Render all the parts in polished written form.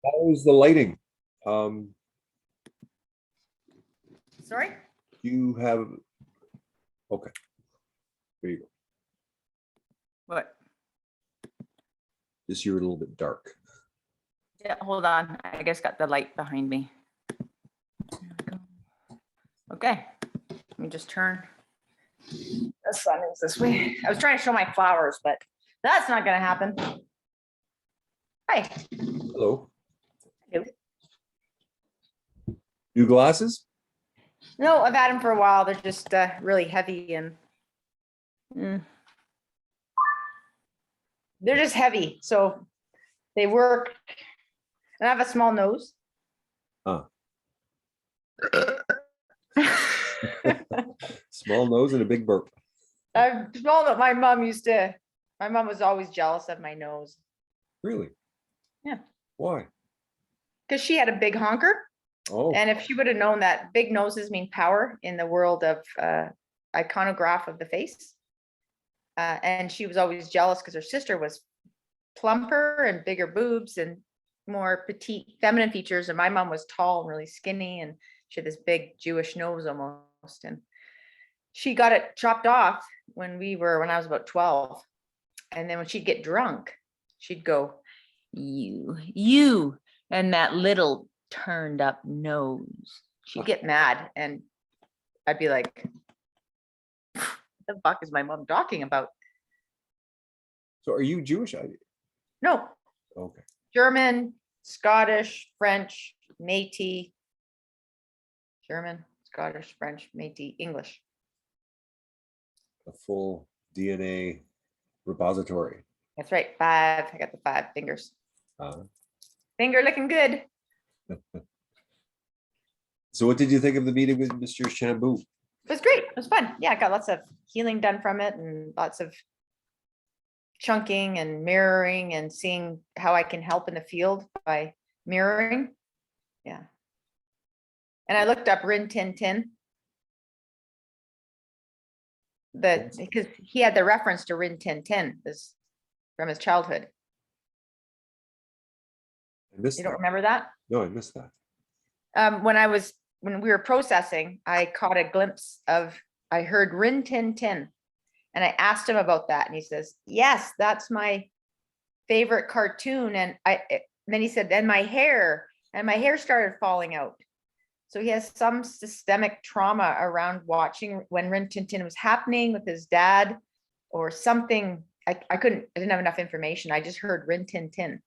How is the lighting? Um, Sorry? you have, okay, there you go. What? Just you're a little bit dark. Yeah, hold on. I just got the light behind me. Okay, let me just turn. The sun is this way. I was trying to show my flowers, but that's not gonna happen. Hi. Hello. Hello. New glasses? No, I've had them for a while. They're just really heavy and they're just heavy. So they work. And I have a small nose. Huh. Small nose and a big burp. I'm small that my mom was always jealous of my nose. Really? Yeah. Why? Because she had a big honker. Oh, And if she would have known that big noses mean power in the world of iconograph of the face. And she was always jealous because her sister was plumper and bigger boobs and more petite feminine features. And my mom was tall and really skinny. And she had this big Jewish nose almost. And she got it chopped off when I was about 12. And then when she'd get drunk, she'd go, you, and that little turned up nose. She'd get mad and I'd be like, what the fuck is my mom talking about? so are you Jewish? No, Okay. German, Scottish, French, Métis, German, Scottish, French, Métis, English. A full DNA repository. That's right, 5. I got the 5 fingers. Uh, Finger looking good. so what did you think of the meeting with Mr. Shambu? It was great. It was fun. Yeah, I got lots of healing done from it and lots of chunking and mirroring and seeing how I can help in the field by mirroring. Yeah. And I looked up Rin Tin Tin. Because he had the reference to Rin Tin Tin from his childhood. I missed You don't that. remember that? No, I missed that. When we were processing, I caught a glimpse I heard Rin Tin Tin. And I asked him about that. And he says, yes, that's my favorite cartoon. And then he said, and my hair started falling out. So he has some systemic trauma around watching when Rin Tin Tin was happening with his dad or something. I didn't have enough information. I just heard Rin Tin Tin.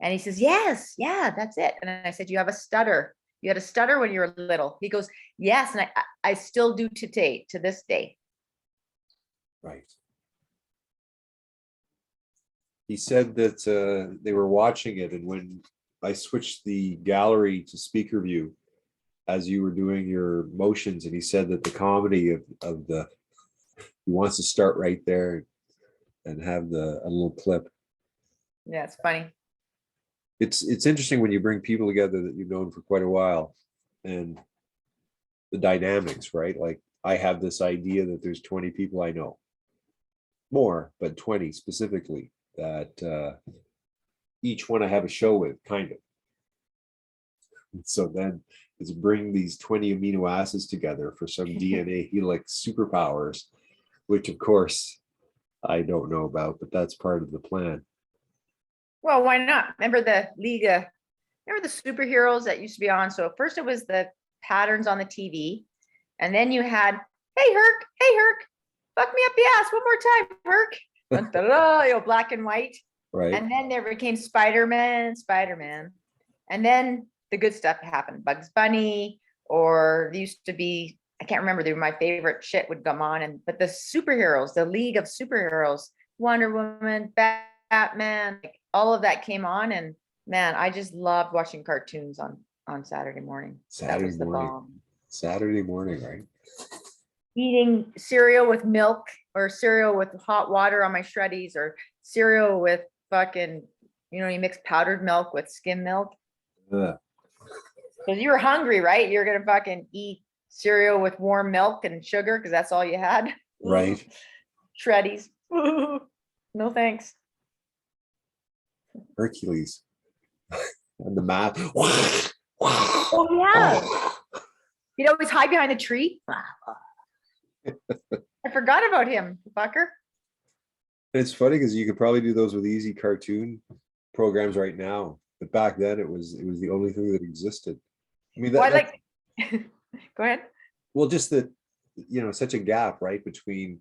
And he says, yes, yeah, that's it. And I said, you have a stutter. You had a stutter when you were little. He goes, yes. And I still do to this day. Right. He said that they were watching it, and when I switched the gallery to speaker view, as you were doing your motions, and he said that the comedy of he wants to start right there and have a little clip. Yeah, it's funny. It's interesting when you bring people together that you've known for quite a while, and the dynamics, right? Like I have this idea that there's 20 people I know, more, but 20 specifically, that each one I have a show with, kind of. So then it's bring these 20 amino acids together for some DNA helix superpowers, which of course I don't know about, but that's part of the plan. Well, why not? Remember the remember the superheroes that used to be on? So first it was the patterns on the TV, and then you had, hey Herc, fuck me up the ass one more time, Herc. Dun, dun, dun, you know, black and white. Right. And then there became Spider-Man. And then the good stuff happened. Bugs Bunny, or there used to be, I can't remember, they were my favorite shit would come on. But the superheroes, the League of Superheroes, Wonder Woman, Batman, like, all of that came on. And man, I just loved watching cartoons on Saturday morning. That was the bomb. Saturday morning, right? Eating cereal with milk or cereal with hot water on my shreddies or cereal with fucking, you mix powdered milk with skim milk. Because you were hungry, right? You're going to fucking eat cereal with warm milk and sugar because that's all you had. Right. Shreddies. No thanks. Hercules. And the math. Oh yeah. He'd always hide behind the tree. I forgot about him, fucker. It's funny because you could probably do those with easy cartoon programs right now, but back then it was the only thing that existed. I mean Well, I that's like, go ahead. well just that such a gap right between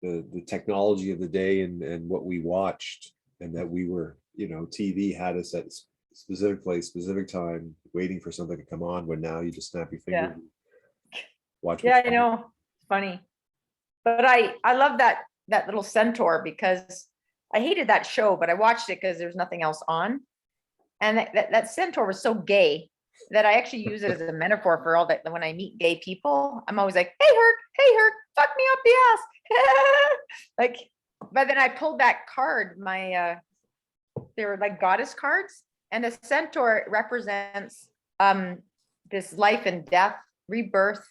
the technology of the day and what we watched, and that we were TV had us at specific place, specific time, waiting for something to come on. When now you just snap your Yeah. fingers, and watch. Yeah, I know. It's funny. But I love that little centaur because I hated that show, but I watched it because there's nothing else on. And that centaur was so gay that I actually use it as a metaphor for all that. When I meet gay people, I'm always like, hey Herc, fuck me up the ass. Like, but then I pulled that card, they were like goddess cards, and the centaur represents this life and death, rebirth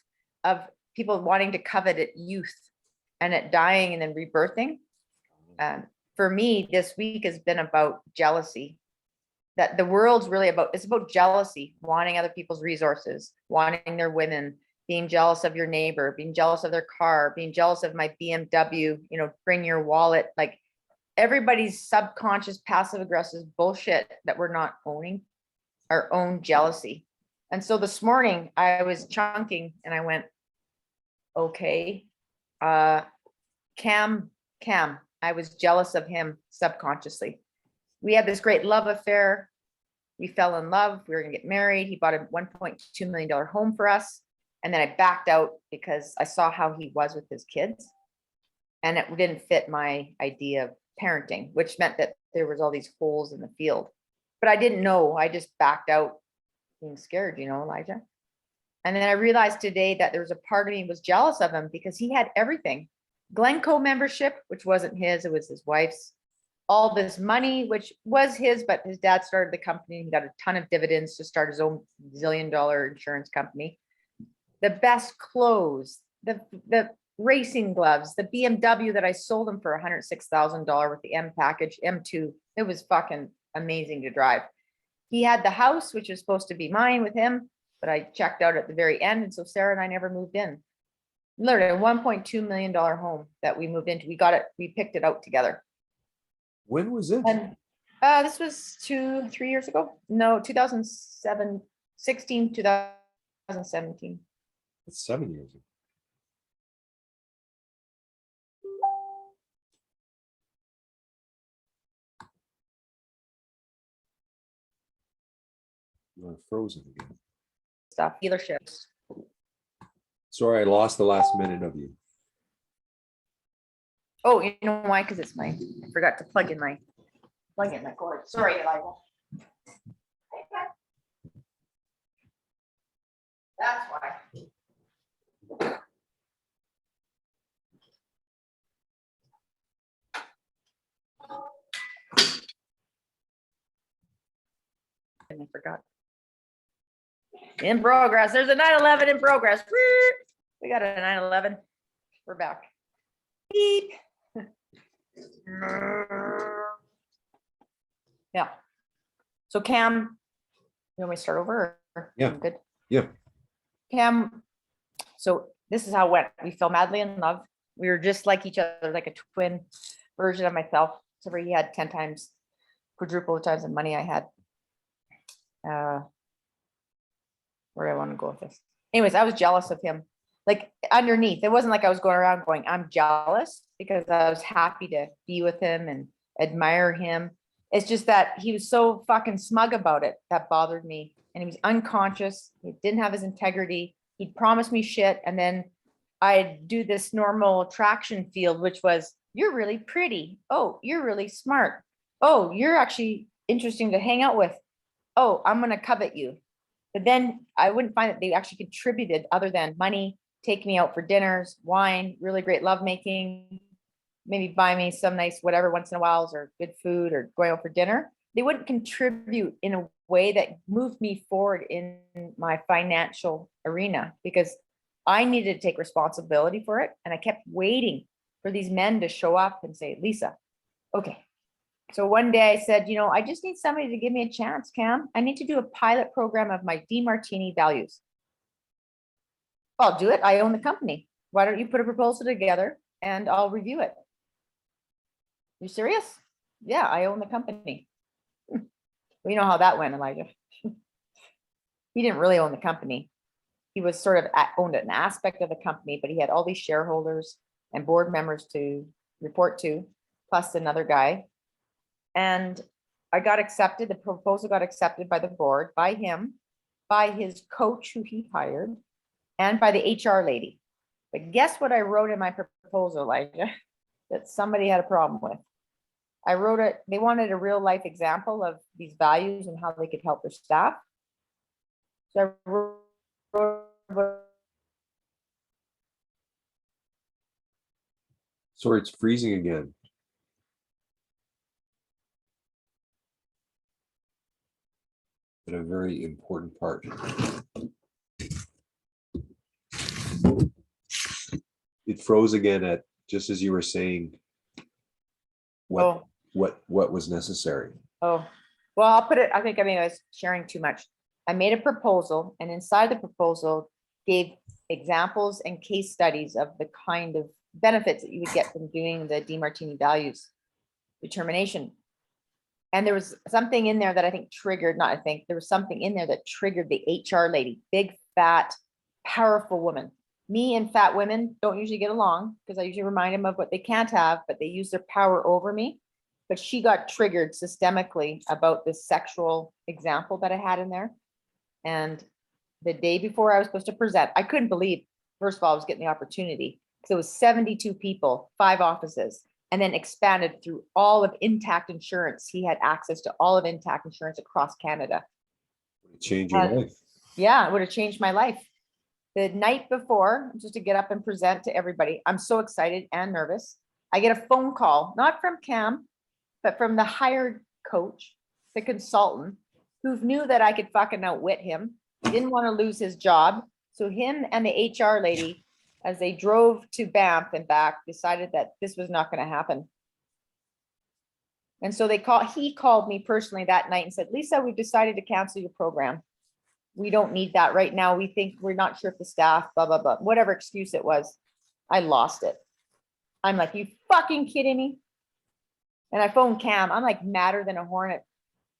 of people wanting to covet at youth and at dying and then rebirthing. For me, this week has been about jealousy. That the world's really it's about jealousy, wanting other people's resources, wanting their women, being jealous of your neighbor, being jealous of their car, being jealous of my BMW, bring your wallet. Like everybody's subconscious, passive aggressive bullshit that we're not owning, our own jealousy. And so this morning I was chunking and I went, okay, Cam, I was jealous of him subconsciously. We had this great love affair. We fell in love. We were going to get married. He bought a $1.2 million home for us. And then I backed out because I saw how he was with his kids. And it didn't fit my idea of parenting, which meant that there was all these holes in the field. But I didn't know. I just backed out being scared, Elijah. And then I realized today that there was a part of me was jealous of him because he had everything. Glencoe membership, which wasn't his, it was his wife's. All this money, which was his, but his dad started the company. He got a ton of dividends to start his own $1 zillion insurance company. The best clothes, the racing gloves, the BMW that I sold him for $106,000 with the M package, M2. It was fucking amazing to drive. He had the house, which was supposed to be mine with him, but I checked out at the very end. And so Sarah and I never moved in. Literally a $1.2 million home that we moved into. We picked it out together. When was this? And this was 2-3 years ago. No, 2016, 2017. That's 7 years ago. You're frozen again. Stuff, dealerships. Sorry, I lost the last minute of you. Oh, you know why? Because I forgot to plug in my cord. Sorry, Elijah. That's why. And I forgot. In progress. There's a 9/11 in progress. We got a 9/11. We're back. Beep. Yeah. So Cam, you want me to start over? Yeah. I'm good. Yeah. Cam, so this is how it went. We fell madly in love. We were just like each other, like a twin version of myself. So where he had 10 times, quadruple the times the money I had. Where do I want to go with this? Anyways, I was jealous of him. Like underneath, it wasn't like I was going around going, I'm jealous, because I was happy to be with him and admire him. It's just that he was so fucking smug about it that bothered me. And he was unconscious. He didn't have his integrity. He'd promise me shit. And then I'd do this normal attraction field, which was, you're really pretty. Oh, you're really smart. Oh, you're actually interesting to hang out with. Oh, I'm going to covet you. But then I wouldn't find that they actually contributed other than money, take me out for dinners, wine, really great lovemaking, maybe buy me some nice whatever once in a while, or good food, or going out for dinner. They wouldn't contribute in a way that moved me forward in my financial arena, because I needed to take responsibility for it. And I kept waiting for these men to show up and say, Lisa, okay, So one day I said, I just need somebody to give me a chance, Cam. I need to do a pilot program of my DeMartini values. I'll do it. I own the company. Why don't you put a proposal together and I'll review it? You serious? Yeah, I own the company. Well, you know how that went, Elijah. He didn't really own the company. He was sort of owned an aspect of the company, but he had all these shareholders and board members to report to, plus another guy. And I got accepted. The proposal got accepted by the board, by him, by his coach who he hired, and by the HR lady. But guess what I wrote in my proposal, Elijah, that somebody had a problem with? I wrote it, they wanted a real life example of these values and how they could help their staff. So I wrote, Sorry, it's freezing again. But a very important part. It froze again at just as you were saying what was necessary. Oh, well, I'll put it, I was sharing too much. I made a proposal, and inside the proposal gave examples and case studies of the kind of benefits that you would get from doing the DeMartini values determination. And there was something in there that there was something in there that triggered the HR lady, big, fat, powerful woman. Me and fat women don't usually get along because I usually remind them of what they can't have, but they use their power over me. But she got triggered systemically about this sexual example that I had in there. And the day before I was supposed to present, I couldn't believe, first of all, I was getting the opportunity because it was 72 people, 5 offices, and then expanded through all of Intact Insurance. He had access to all of Intact Insurance across Canada. Change your life. Yeah, it would have changed my life. The night before, just to get up and present to everybody, I'm so excited and nervous. I get a phone call, not from Cam, but from the hired coach, the consultant, who knew that I could fucking outwit him. He didn't want to lose his job. So him and the HR lady, as they drove to Banff and back, decided that this was not going to happen. And so he called me personally that night and said, Lisa, we've decided to cancel your program. We don't need that right now. We're not sure if the staff, blah, blah, blah, whatever excuse it was. I lost it. I'm like, you fucking kidding me? And I phoned Cam. I'm like madder than a hornet.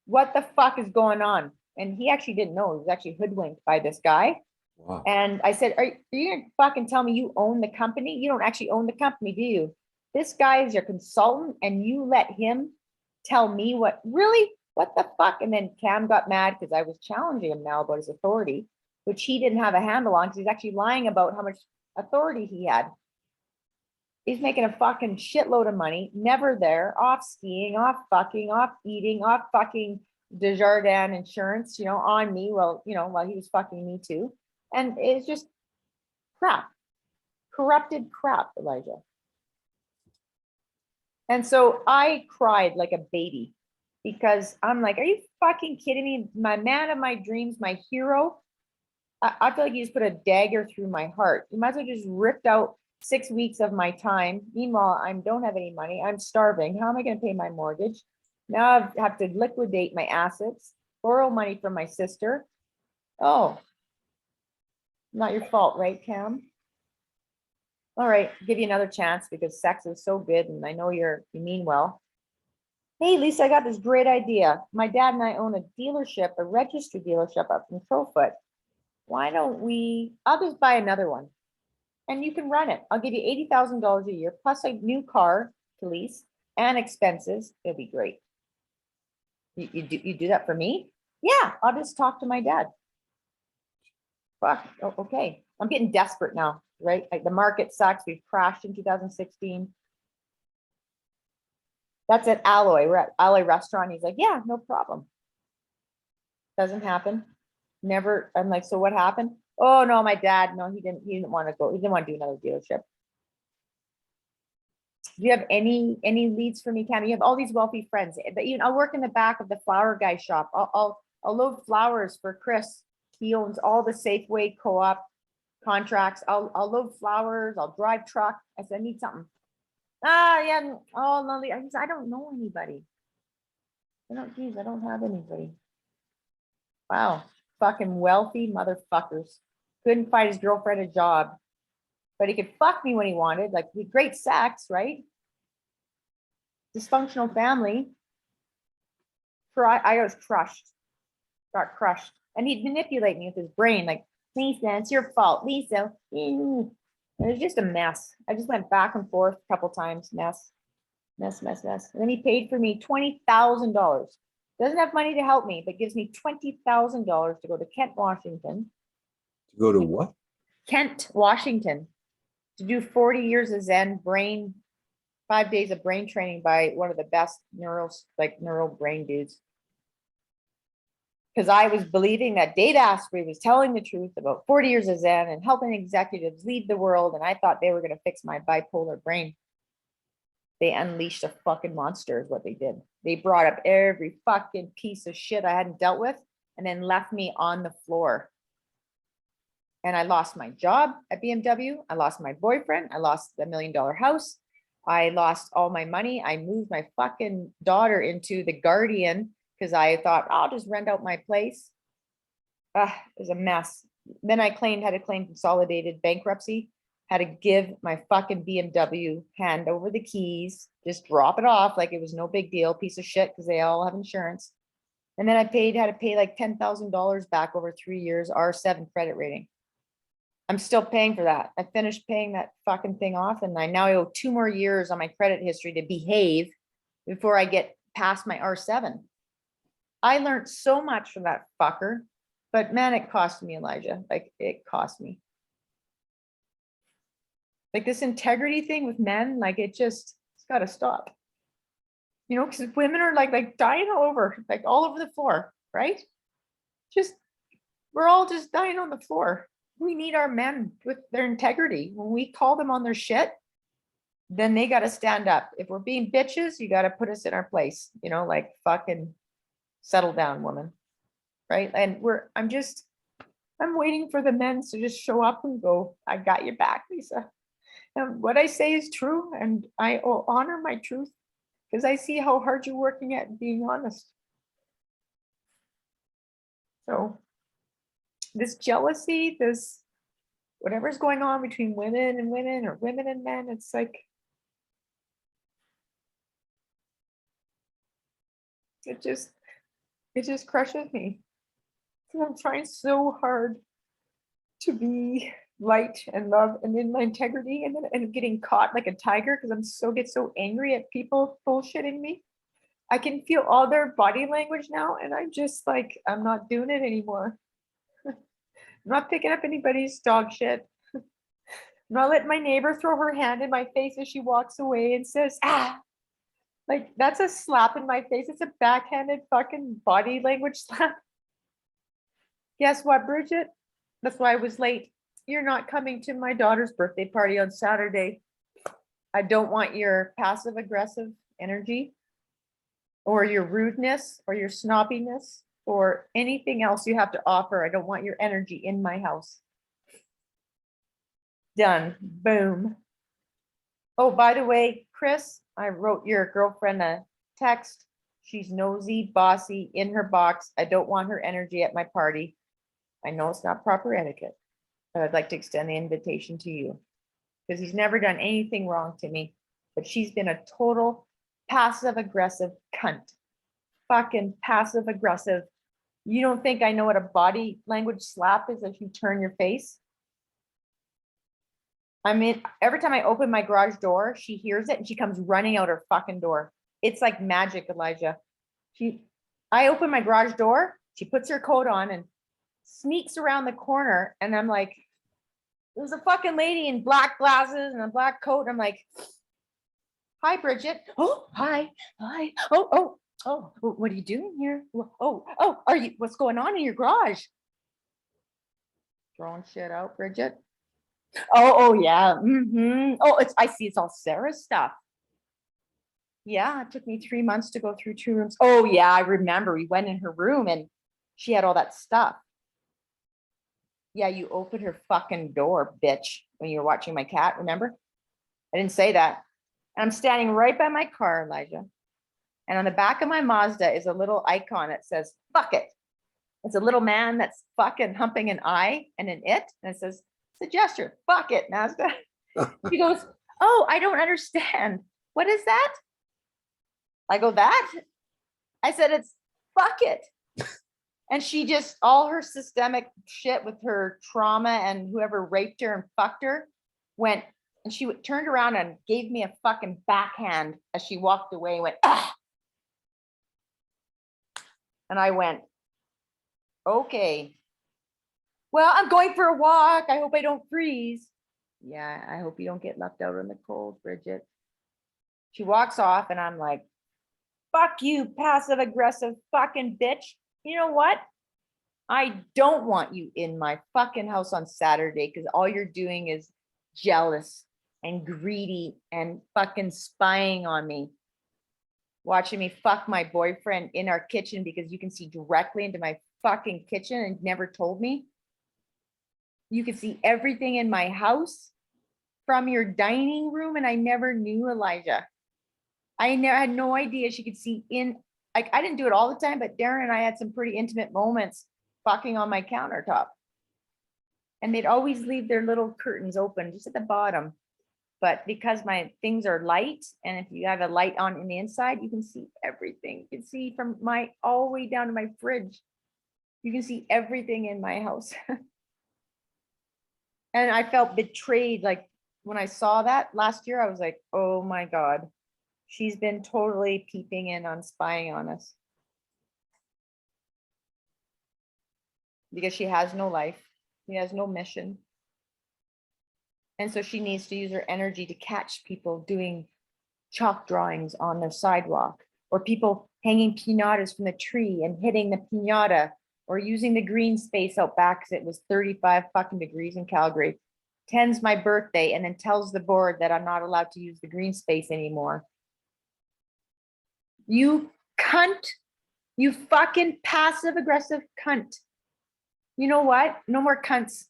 What the fuck is going on? And he actually didn't know. He was actually hoodwinked by this guy. Wow. And I said, are you gonna fucking tell me you own the company? You don't actually own the company, do you? This guy is your consultant and you let him tell me what the fuck? And then Cam got mad because I was challenging him now about his authority, which he didn't have a handle on because he's actually lying about how much authority he had. He's making a fucking shitload of money, never there, off skiing, off fucking, off eating, off fucking Desjardins insurance, on me. Well, while he was fucking me too. And it's just crap, corrupted crap, Elijah. And so I cried like a baby because I'm like, are you fucking kidding me? My man of my dreams, my hero. I feel like you just put a dagger through my heart. You might as well just ripped out 6 weeks of my time. Meanwhile, I don't have any money. I'm starving. How am I going to pay my mortgage? Now I have to liquidate my assets, borrow money from my sister. Oh, not your fault, right, Cam? All right, give you another chance because sex is so good and I know you mean well. Hey, Lisa, I got this great idea. My dad and I own a dealership, a registered dealership up in Crowfoot. Why don't I'll just buy another one and you can run it. I'll give you $80,000 a year plus a new car to lease and expenses. It'll be great. You do that for me? Yeah, I'll just talk to my dad. Fuck, okay. I'm getting desperate now, right? Like the market sucks. We've crashed in 2016. That's at Alloy. We're at Alloy Restaurant. He's like, yeah, no problem. Doesn't happen. Never. I'm like, so what happened? Oh no, my dad. No, he didn't want to go. He didn't want to do another dealership. Do you have any leads for me, Cam? You have all these wealthy friends, but I'll work in the back of the flower guy shop. I'll load flowers for Chris. He owns all the Safeway co-op contracts. I'll load flowers. I'll drive truck. I said, I need something. Yeah. Oh, no, I don't know anybody. Geez, I don't have anybody. Wow, fucking wealthy motherfuckers. Couldn't find his girlfriend a job, but he could fuck me when he wanted. Like, we great sex, right? Dysfunctional family. I was crushed, got crushed. And he'd manipulate me with his brain, like, Lisa, it's your fault, Lisa. It was just a mess. I just went back and forth a couple times, mess. And then he paid for me $20,000. Doesn't have money to help me, but gives me $20,000 to go to Kent, Washington. To go to what? Kent, Washington, to do 40 years of Zen brain, 5 days of brain training by one of the best neural brain dudes. Because I was believing that Dave Asprey was telling the truth about 40 years of Zen and helping executives lead the world. And I thought they were going to fix my bipolar brain. They unleashed a fucking monster is what they did. They brought up every fucking piece of shit I hadn't dealt with and then left me on the floor. And I lost my job at BMW. I lost my boyfriend. I lost the $1 million house. I lost all my money. I moved my fucking daughter into the Guardian because I thought I'll just rent out my place. It was a mess. Then I had to claim consolidated bankruptcy, had to give my fucking BMW, hand over the keys, just drop it off like it was no big deal, piece of shit, because they all have insurance. And then had to pay like $10,000 back over 3 years, R7 credit rating. I'm still paying for that. I finished paying that fucking thing off, and I now owe 2 more years on my credit history to behave before I get past my R7. I learned so much from that fucker, but man, it cost me, Elijah. Like, it cost me. Like, this integrity thing with men, like, it's got to stop. You know, because women are like dying all over the floor, right? We're all just dying on the floor. We need our men with their integrity. When we call them on their shit, then they got to stand up. If we're being bitches, you got to put us in our place, you know, like, fucking settle down, woman. Right. And I'm waiting for the men to just show up and go, I got your back, Lisa. And what I say is true. And I honor my truth because I see how hard you're working at being honest. So this jealousy, this whatever's going on between women and women or women and men, it's like, it just crushes me. I'm trying so hard to be light and love and in my integrity, and then I'm getting caught like a tiger because get so angry at people bullshitting me. I can feel all their body language now, and I'm just like, I'm not doing it anymore. I'm not picking up anybody's dog shit. I'm not letting my neighbor throw her hand in my face as she walks away and says, ah. Like, that's a slap in my face. It's a backhanded fucking body language slap. Guess what, Bridget? That's why I was late. You're not coming to my daughter's birthday party on Saturday. I don't want your passive aggressive energy or your rudeness or your snobbiness or anything else you have to offer. I don't want your energy in my house. Done. Boom. Oh, by the way, Chris, I wrote your girlfriend a text. She's nosy, bossy, in her box. I don't want her energy at my party. I know it's not proper etiquette, but I'd like to extend the invitation to you because he's never done anything wrong to me, but she's been a total passive aggressive cunt. Fucking passive aggressive. You don't think I know what a body language slap is if you turn your face? I mean, every time I open my garage door, she hears it and she comes running out her fucking door. It's like magic, Elijah. I open my garage door, she puts her coat on and sneaks around the corner, and I'm like, there's a fucking lady in black glasses and a black coat. I'm like, hi, Bridget. Oh, hi. Oh, what are you doing here? Oh, what's going on in your garage? Throwing shit out, Bridget. Oh, yeah. Oh, I see it's all Sarah's stuff. Yeah, it took me 3 months to go through 2 rooms. Oh, yeah, I remember. We went in her room and she had all that stuff. Yeah, you opened her fucking door, bitch, when you were watching my cat, remember? I didn't say that. And I'm standing right by my car, Elijah. And on the back of my Mazda is a little icon that says, fuck it. It's a little man that's fucking humping an I and an it. And it says, it's a gesture. Fuck it, Mazda. She goes, oh, I don't understand. What is that? I go, that? I said, it's fuck it. And she just, all her systemic shit with her trauma and whoever raped her and fucked her went, and she turned around and gave me a fucking backhand as she walked away and went, ah. And I went, okay. Well, I'm going for a walk. I hope I don't freeze. Yeah, I hope you don't get left out in the cold, Bridget. She walks off and I'm like, fuck you, passive aggressive fucking bitch. You know what? I don't want you in my fucking house on Saturday because all you're doing is jealous and greedy and fucking spying on me. Watching me fuck my boyfriend in our kitchen because you can see directly into my fucking kitchen and never told me. You can see everything in my house from your dining room, and I never knew, Elijah. I had no idea she could see in, like, I didn't do it all the time, but Darren and I had some pretty intimate moments fucking on my countertop. And they'd always leave their little curtains open just at the bottom. But because my things are light, and if you have a light on in the inside, you can see everything. You can see from my all the way down to my fridge. You can see everything in my house. And I felt betrayed. Like when I saw that last year, I was like, oh my God, she's been totally peeping in on spying on us. Because she has no life. She has no mission. And so she needs to use her energy to catch people doing chalk drawings on their sidewalk, or people hanging pinatas from the tree and hitting the pinata, or using the green space out back because it was 35 fucking degrees in Calgary. 10's my birthday, and then tells the board that I'm not allowed to use the green space anymore. You cunt. You fucking passive aggressive cunt. You know what? No more cunts.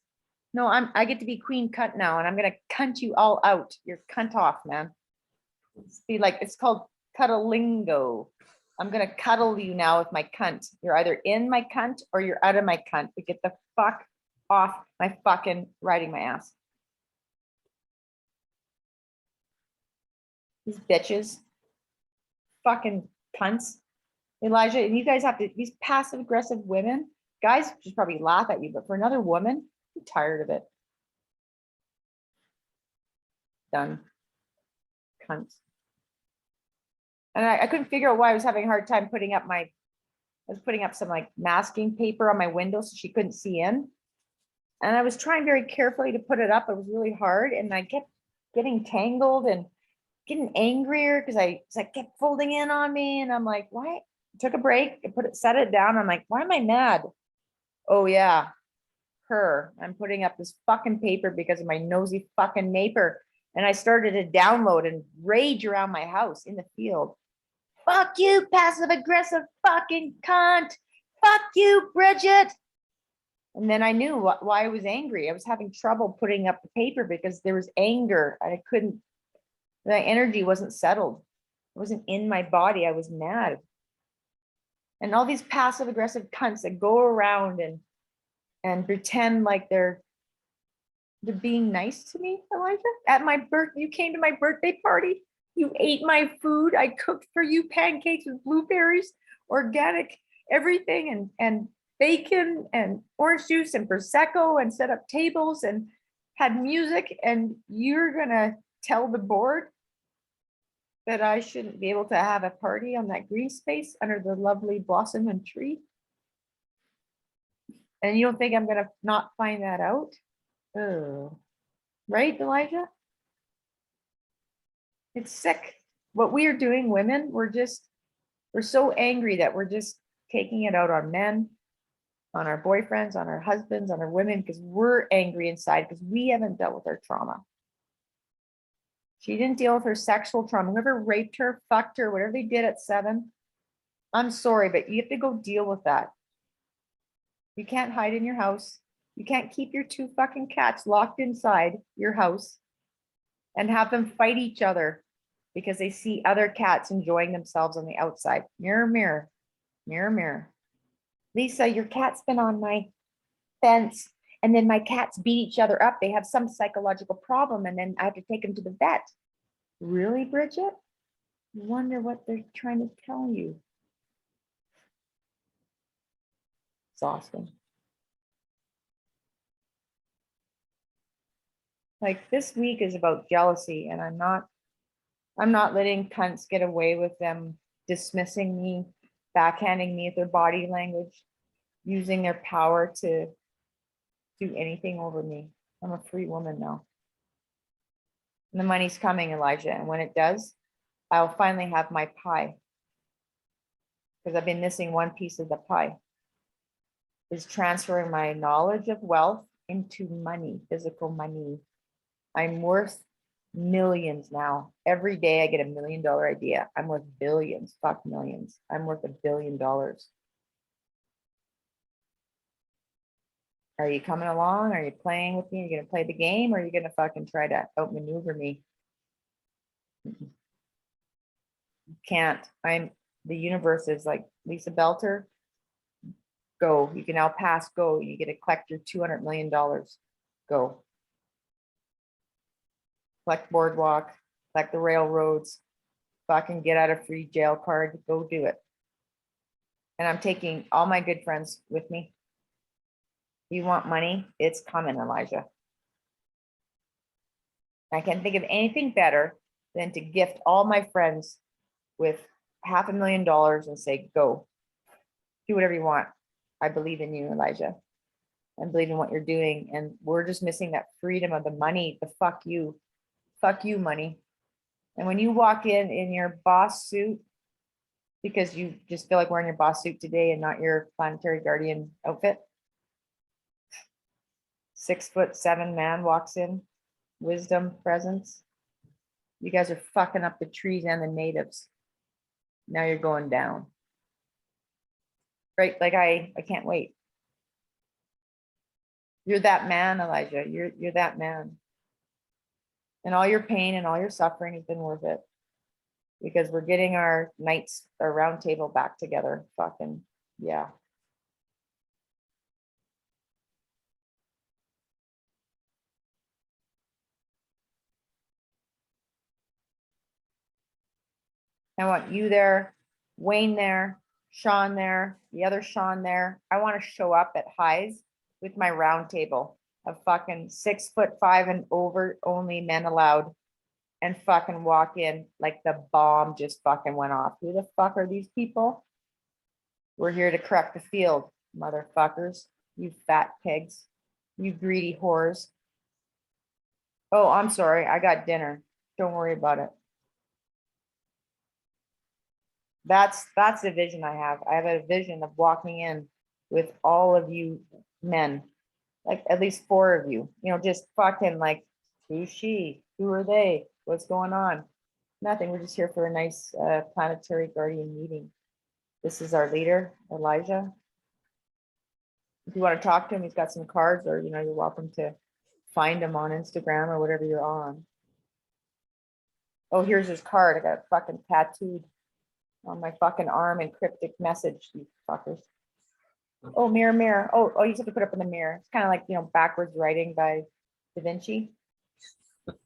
No, I get to be queen cunt now, and I'm gonna cunt you all out. You're cunt off, man. It's called cuddlingo. I'm gonna cuddle you now with my cunt. You're either in my cunt or you're out of my cunt. But get the fuck off my fucking riding my ass. These bitches. Fucking cunts. Elijah, and you guys have to, these passive aggressive women, guys just probably laugh at you, but for another woman, I'm tired of it. Done. Cunts. And I couldn't figure out why I was having a hard time putting up I was putting up some like masking paper on my window so she couldn't see in. And I was trying very carefully to put it up. It was really hard. And I kept getting tangled and getting angrier because I kept folding in on me. And I'm like, why? I took a break and set it down. I'm like, why am I mad? Oh yeah, her. I'm putting up this fucking paper because of my nosy fucking neighbor. And I started to download and rage around my house in the field. Fuck you, passive aggressive fucking cunt. Fuck you, Bridget. And then I knew why I was angry. I was having trouble putting up the paper because there was anger. I couldn't, the energy wasn't settled. It wasn't in my body. I was mad. And all these passive aggressive cunts that go around and pretend like they're being nice to me, Elijah. At my birthday, you came to my birthday party. You ate my food. I cooked for you pancakes with blueberries, organic, everything, and bacon and orange juice and Prosecco, and set up tables and had music. And you're gonna tell the board that I shouldn't be able to have a party on that green space under the lovely blossom and tree? And you don't think I'm gonna not find that out? Oh, right, Elijah? It's sick. What we are doing, women, we're so angry that we're just taking it out on men, on our boyfriends, on our husbands, on our women, because we're angry inside because we haven't dealt with our trauma. She didn't deal with her sexual trauma. Whoever raped her, fucked her, whatever they did at 7, I'm sorry, but you have to go deal with that. You can't hide in your house. You can't keep your 2 fucking cats locked inside your house and have them fight each other because they see other cats enjoying themselves on the outside. Mirror, mirror, mirror, mirror. Lisa, your cat's been on my fence, and then my cats beat each other up. They have some psychological problem, and then I have to take them to the vet. Really, Bridget? Wonder what they're trying to tell you. Exhausting. Like this week is about jealousy, and I'm not letting cunts get away with them dismissing me, backhanding me with their body language, using their power to do anything over me. I'm a free woman now. And the money's coming, Elijah. And when it does, I'll finally have my pie. Because I've been missing one piece of the pie. Is transferring my knowledge of wealth into money, physical money. I'm worth millions now. Every day I get $1 million idea. I'm worth billions, fuck millions. I'm worth $1 billion. Are you coming along? Are you playing with me? Are you gonna play the game, or are you gonna fucking try to outmaneuver me? Can't. The universe is like, Lisa Belter, go. You can now pass, go. You get to collect your $200 million. Go. Collect boardwalk, collect the railroads, fucking get out of free jail card, go do it. And I'm taking all my good friends with me. You want money? It's coming, Elijah. I can't think of anything better than to gift all my friends with $500,000 and say, go, do whatever you want. I believe in you, Elijah. I believe in what you're doing. And we're just missing that freedom of the money, the fuck you money. And when you walk in your boss suit, because you just feel like wearing your boss suit today and not your planetary guardian outfit, 6'7" man walks in, wisdom, presence. You guys are fucking up the trees and the natives. Now you're going down. Right? Like I can't wait. You're that man, Elijah. You're that man. And all your pain and all your suffering has been worth it. Because we're getting our round table back together. Fucking yeah. I want you there, Wayne there, Sean there, the other Sean there. I want to show up at Highs with my round table of fucking 6'5" and over, only men allowed, and fucking walk in like the bomb just fucking went off. Who the fuck are these people? We're here to correct the field, motherfuckers. You fat pigs. You greedy whores. Oh, I'm sorry. I got dinner. Don't worry about it. That's the vision I have. I have a vision of walking in with all of you men, like at least 4 of you, just fucking like, who's she? Who are they? What's going on? Nothing. We're just here for a nice planetary guardian meeting. This is our leader, Elijah. If you want to talk to him, he's got some cards, or you're welcome to find him on Instagram or whatever you're on. Oh, here's his card. I got it fucking tattooed on my fucking arm in cryptic message, you fuckers. Oh, mirror, mirror. Oh, you just have to put up in the mirror. It's kind of like, backwards writing by Da Vinci.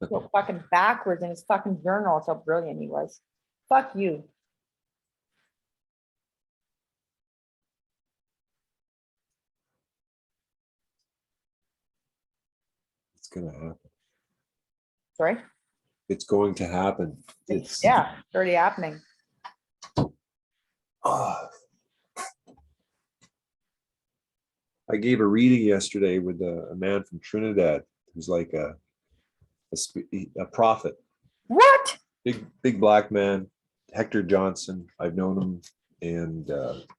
Go fucking backwards in his fucking journal. It's how brilliant he was. Fuck you. It's gonna happen. Sorry? It's going to happen. It's already happening. I gave a reading yesterday with a man from Trinidad who's like a prophet. What? Big black man, Hector Johnson. I've known him, and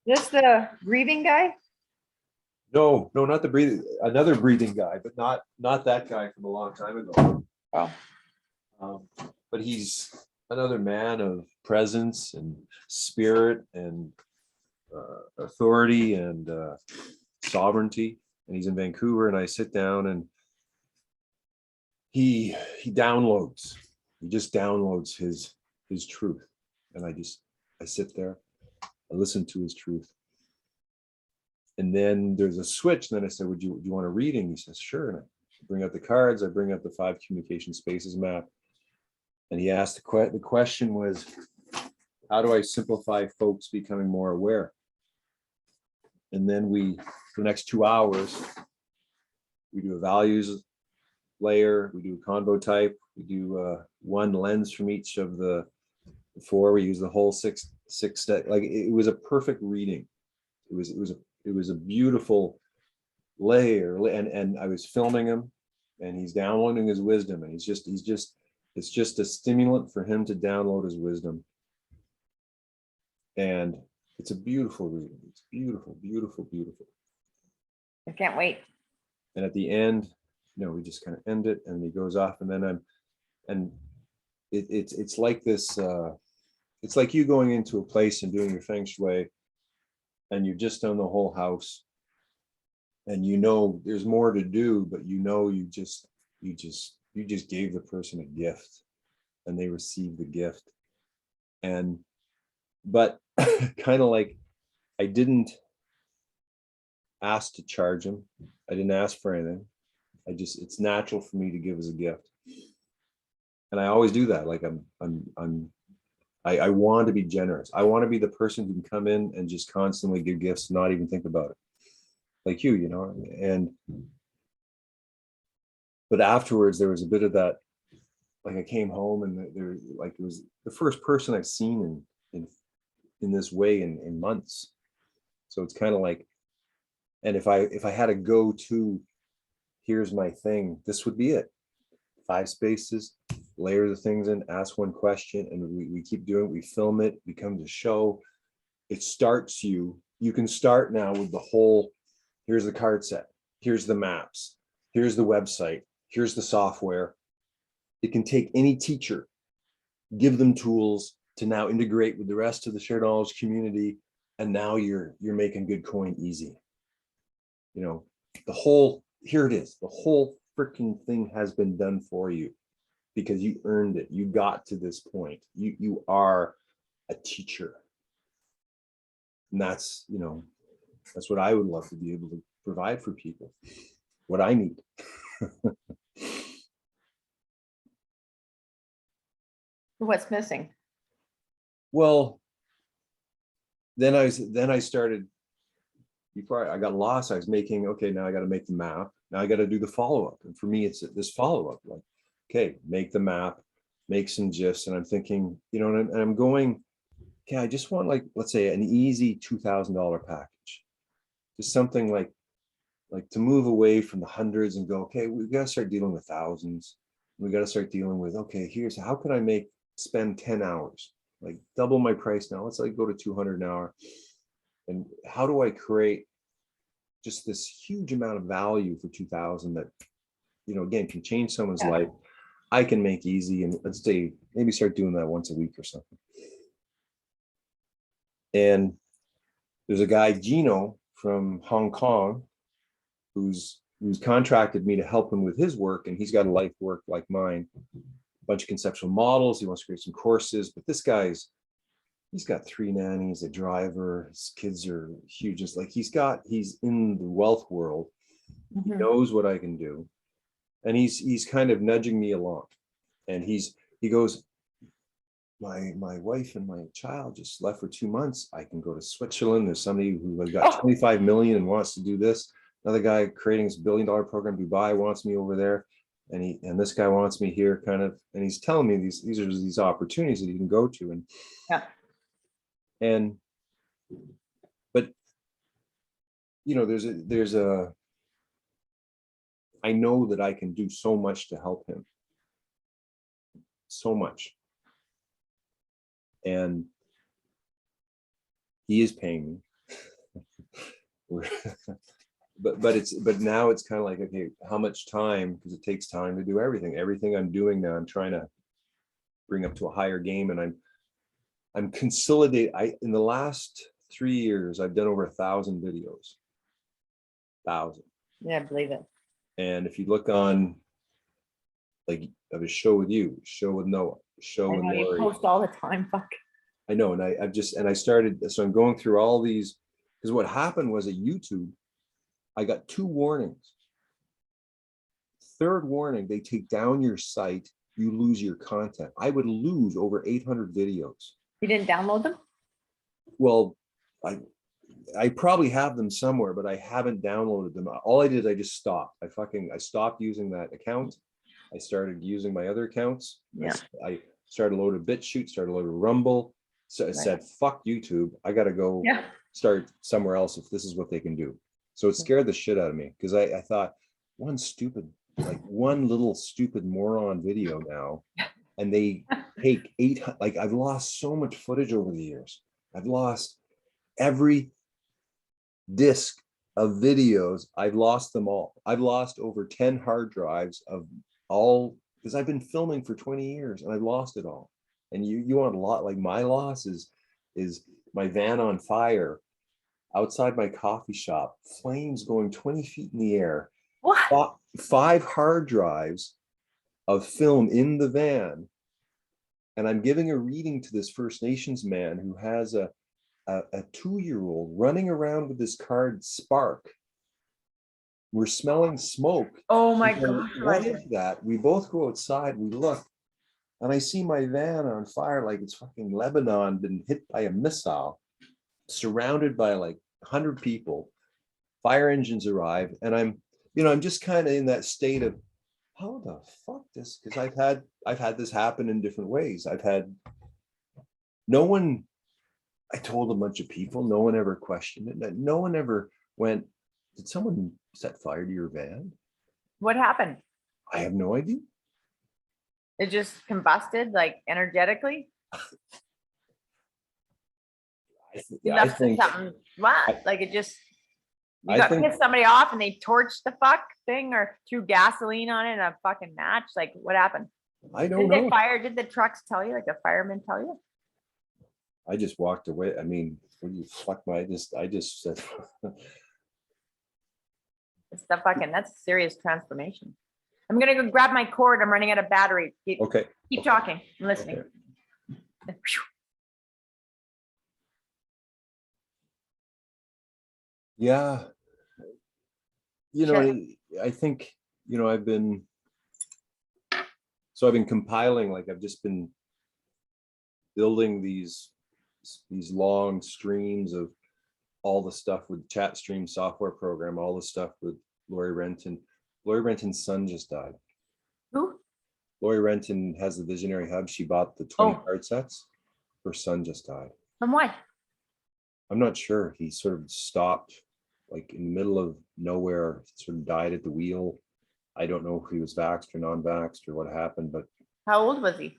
This the grieving guy? no, not the breathing. Another breathing guy, but not that guy from a long time ago. Oh. But he's another man of presence and spirit and authority and sovereignty. And he's in Vancouver, and I sit down, and he downloads. He just downloads his truth. And I sit there, I listen to his truth. And then there's a switch. And then I said, do you want a reading? He says, sure. And I bring out the cards. I bring out the 5 communication spaces map. And he asked the question was, how do I simplify folks becoming more aware? And then for the next 2 hours, we do a values layer, we do a convo type, we do one lens from each of the 4. We use the whole six step. Like it was a perfect reading. It was a beautiful layer, and I was filming him, and he's downloading his wisdom, and it's just a stimulant for him to download his wisdom. And it's a beautiful reading. It's beautiful, beautiful, beautiful. I can't wait. And at the end, we just kind of end it, and he goes off, and then it's like this. It's like you going into a place and doing your feng shui, and you've just done the whole house, and there's more to do, but you just gave the person a gift, and they received the gift. But kind of like, I didn't ask to charge him. I didn't ask for anything. It's natural for me to give as a gift. And I always do that. Like I want to be generous. I want to be the person who can come in and just constantly give gifts, and not even think about it. Like you know, but afterwards there was a bit of that, like I came home, and it was the first person I've seen in this way in months. So it's kind of like, and if I had to go to, here's my thing, this would be it. 5 spaces, layer the things in, ask one question, and we keep doing it. We film it, becomes a show. It starts you can start now with the whole, here's the card set, here's the maps, here's the website, here's the software. It can take any teacher, give them tools to now integrate with the rest of the shared knowledge community, and now you're making good coin easy. The whole, here it is, the whole freaking thing has been done for you because you earned it. You got to this point. You are a teacher. And that's what I would love to be able to provide for people, what I need. What's missing? Well, then I started, before I got lost, I was making, okay, now I got to make the map. Now I got to do the follow-up. And for me, it's this follow-up, like, okay, make the map, make some GIFs. And I'm thinking, and I'm going, okay, I just want, like, let's say an easy $2,000 package. Just something like to move away from the hundreds and go, okay, we've got to start dealing with thousands. We got to start dealing with, okay, how can I spend 10 hours, like double my price now. Let's like go to 200 an hour. And how do I create just this huge amount of value for 2,000 that, again, can change someone's life. I can make easy, and let's say maybe start doing that once a week or something. And there's a guy, Gino, from Hong Kong, who's contracted me to help him with his work, and he's got a life work like mine, a bunch of conceptual models. He wants to create some courses, but this guy's, he's got 3 nannies, a driver, his kids are huge. It's like he's in the wealth world. He knows what I can do. And he's kind of nudging me along. And he goes, my wife and my child just left for 2 months. I can go to Switzerland. There's somebody who has got 25 million and wants to do this. Another guy creating this $1 billion program, Dubai, wants me over there. And this guy wants me here, kind of, and he's telling me these are these opportunities that you can go to. And but there's a I know that I can do so much to help him, so much, and he is paying me. but now it's kind of like, okay, how much time, because it takes time to do everything I'm doing now. I'm trying to bring up to a higher game, and I'm consolidating. In the last 3 years, I've done over 1,000 videos. 1,000. Yeah, I believe it. And if you look on, like, of a show with you, show with Noah, show I with know you Lori. post all the time, fuck. I know, and I've just, and I started, so I'm going through all these, because what happened was at YouTube, I got 2 warnings. Third warning, they take down your site, you lose your content. I would lose over 800 videos. You didn't download them? Well, I probably have them somewhere, but I haven't downloaded them. All I did, I just stopped. I stopped using that account. I started using my other accounts. Yeah. I started a load of BitChute, started a load of Rumble. So I said, fuck YouTube. I got to go Yeah. start somewhere else if this is what they can do. So it scared the shit out of me because I thought one little stupid moron video now, and they take 800, like I've lost so much footage over the years. I've lost every disc of videos. I've lost them all. I've lost over 10 hard drives of all, because I've been filming for 20 years and I've lost it all. And you want a lot, like my loss is my van on fire outside my coffee shop, flames going 20 feet in the air, What? 5 hard drives of film in the van. And I'm giving a reading to this First Nations man who has a 2-year-old running around with this card Spark. We're smelling smoke. Oh my We go, gosh. what is that? We both go outside, we look, and I see my van on fire like it's fucking Lebanon, been hit by a missile, surrounded by like 100 people. Fire engines arrive, and I'm just kind of in that state of, how the fuck this? Because I've had this happen in different ways. I've had no one, I told a bunch of people, no one ever questioned it. No one ever went, did someone set fire to your van? What happened? I have no idea. It just combusted like energetically? You I must have think, something, what? Like it just, you I got think, pissed somebody off and they torched the fuck thing or threw gasoline on it and a fucking match? Like what happened? I don't Did they know. fire? Did the trucks tell you? Like the firemen tell you? I just walked away. I mean, what do you fuck my, I just said, It's the fucking, that's a serious transformation. I'm gonna go grab my cord. I'm running out of battery. Keep, okay. keep talking. I'm listening. Okay. Yeah. I think, I've been compiling, like I've just been building these long streams of all the stuff with chat stream software program, all the stuff with Lori Renton. Lori Renton's son just died. Who? Lori Renton has the Visionary Hub. She bought the 20 Oh. card sets. Her son just died. From what? I'm not sure. He sort of stopped like in the middle of nowhere, sort of died at the wheel. I don't know if he was vaxxed or non-vaxxed or what happened, but How old was he?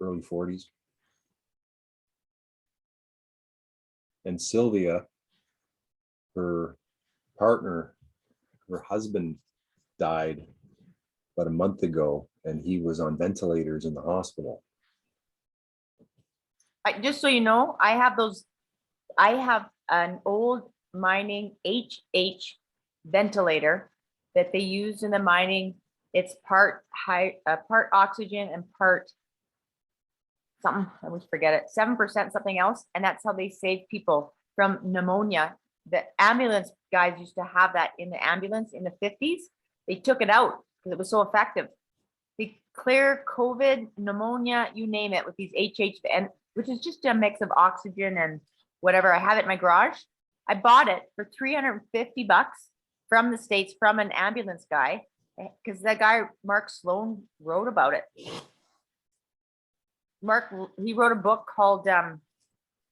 early 40s. And Sylvia, her partner, her husband died about a month ago, and he was on ventilators in the hospital. Just so you know, I have an old mining HH ventilator that they use in the mining. It's part oxygen and part something, I always forget it, 7% something else. And that's how they save people from pneumonia. The ambulance guys used to have that in the ambulance in the 50s. They took it out because it was so effective. They clear COVID, pneumonia, you name it, with these HH, and which is just a mix of oxygen and whatever. I have it in my garage. I bought it for $350 from the States from an ambulance guy because that guy, Mark Sloan, wrote about it. Mark, he wrote a book called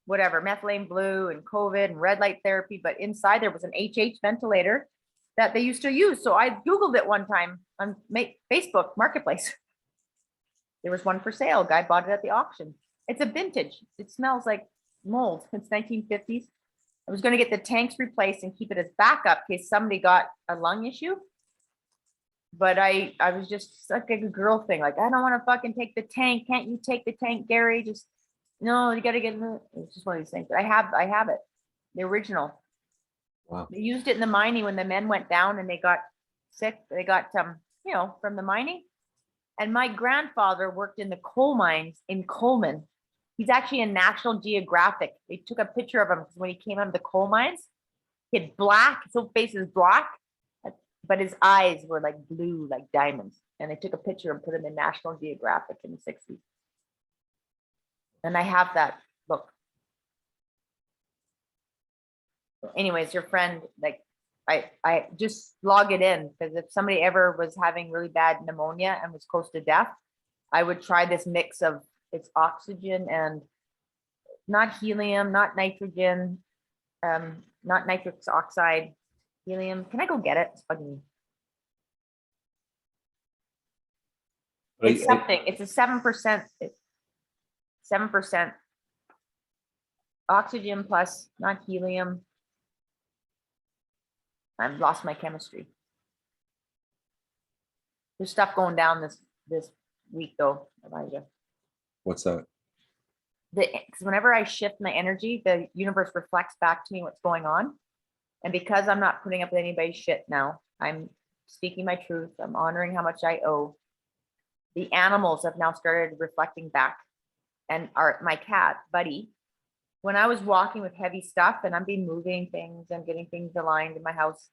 whatever, methylene blue and COVID and red light therapy, but inside there was an HH ventilator that they used to use. So I Googled it one time on Facebook Marketplace. There was one for sale. Guy bought it at the auction. It's a vintage. It smells like mold. It's 1950s. I was going to get the tanks replaced and keep it as backup in case somebody got a lung issue. But I was just like a girl thing. Like, I don't want to fucking take the tank. Can't you take the tank, Gary? Just, no, you got to get it. It's just one of these things. But I have it. The original. Wow. They used it in the mining when the men went down and they got sick. They got, from the mining. And my grandfather worked in the coal mines in Coleman. He's actually in National Geographic. They took a picture of him because when he came out of the coal mines, he had black, his whole face is black, but his eyes were like blue, like diamonds. And they took a picture and put him in National Geographic in the 60s. And I have that book. Anyways, your friend, like, I just log it in because if somebody ever was having really bad pneumonia and was close to death, I would try this mix of it's oxygen and not helium, not nitrogen, not nitrous oxide, helium. Can I go get it? It's bugging me. It's something. It's a 7%. 7% oxygen plus not helium. I've lost my chemistry. There's stuff going down this week though, Elijah. What's that? Because whenever I shift my energy, the universe reflects back to me what's going on. And because I'm not putting up with anybody's shit now, I'm speaking my truth. I'm honoring how much I owe. The animals have now started reflecting back. And my cat, Buddy, when I was walking with heavy stuff and I'm being moving things and getting things aligned in my house,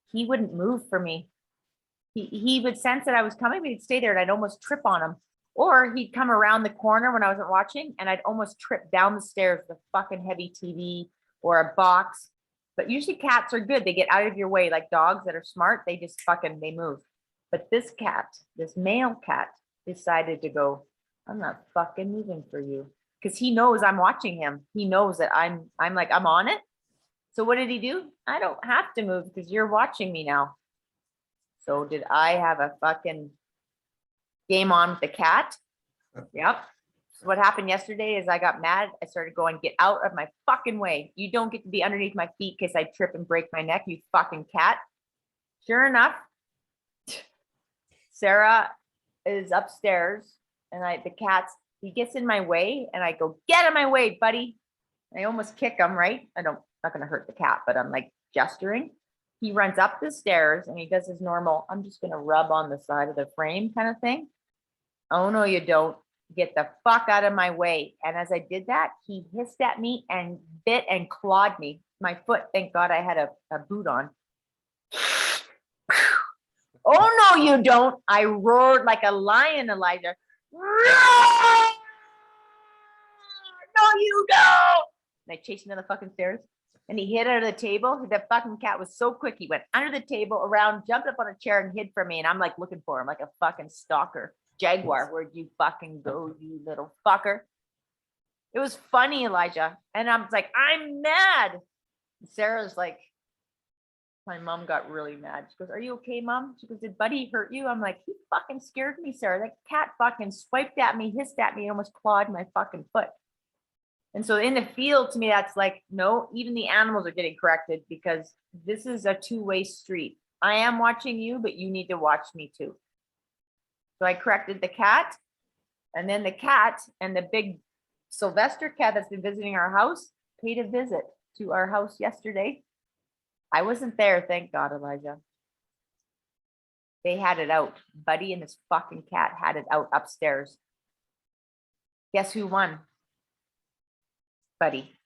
he wouldn't move for me. He would sense that I was coming, but he'd stay there and I'd almost trip on him. Or he'd come around the corner when I wasn't watching and I'd almost trip down the stairs with a fucking heavy TV or a box. But usually cats are good. They get out of your way like dogs that are smart. They just they move. But this cat, this male cat, decided to go, I'm not fucking moving for you. Because he knows I'm watching him. He knows that I'm on it. So what did he do? I don't have to move because you're watching me now. So did I have a fucking game on with the cat? Yep. So what happened yesterday is I got mad. I started going, get out of my fucking way. You don't get to be underneath my feet in case I trip and break my neck, you fucking cat. Sure enough, Sarah is upstairs and he gets in my way and I go, get out of my way, buddy. I almost kick him, right? Not gonna hurt the cat, but I'm like gesturing. He runs up the stairs and he does his normal, I'm just gonna rub on the side of the frame kind of thing. Oh no, you don't. Get the fuck out of my way. And as I did that, he hissed at me and bit and clawed me. My foot, thank God I had a boot on. Oh no, you don't. I roared like a lion, Elijah. Roar! No, you don't. And I chased him to the fucking stairs. And he hid under the table. The fucking cat was so quick. He went under the table, around, jumped up on a chair and hid from me. And I'm like looking for him like a fucking stalker. Jaguar, where'd you fucking go, you little fucker? It was funny, Elijah. And I was like, I'm mad. Sarah's like, my mom got really mad. She goes, are you okay, mom? She goes, did Buddy hurt you? I'm like, he fucking scared me, Sarah. That cat fucking swiped at me, hissed at me, and almost clawed my fucking foot. And so in the field, to me, that's like, no, even the animals are getting corrected because this is a two-way street. I am watching you, but you need to watch me too. So I corrected the cat, and then the cat and the big Sylvester cat that's been visiting our house paid a visit to our house yesterday. I wasn't there, thank God, Elijah. They had it out. Buddy and his fucking cat had it out upstairs. Guess who won? Buddy.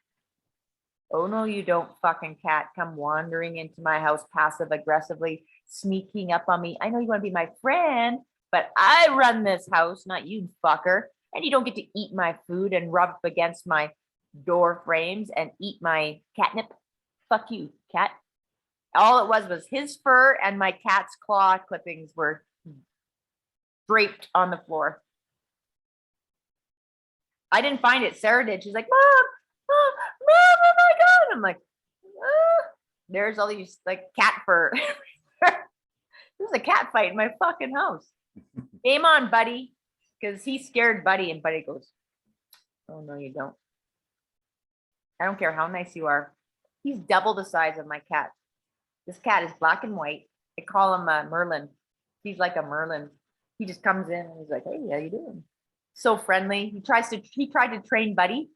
Oh no, you don't, fucking cat. Come wandering into my house passive aggressively, sneaking up on me. I know you want to be my friend, but I run this house, not you, fucker. And you don't get to eat my food and rub up against my door frames and eat my catnip. Fuck you, cat. All it was his fur and my cat's claw clippings were draped on the floor. I didn't find it. Sarah did. She's like, Mom, oh my God. I'm like, there's all these like cat fur. There's a cat fight in my fucking house. Game on, Buddy. Because he scared Buddy and Buddy goes, oh no, you don't. I don't care how nice you are. He's double the size of my cat. This cat is black and white. I call him Merlin. He's like a Merlin. He just comes in and he's like, hey, how you doing? So friendly. He tried to train Buddy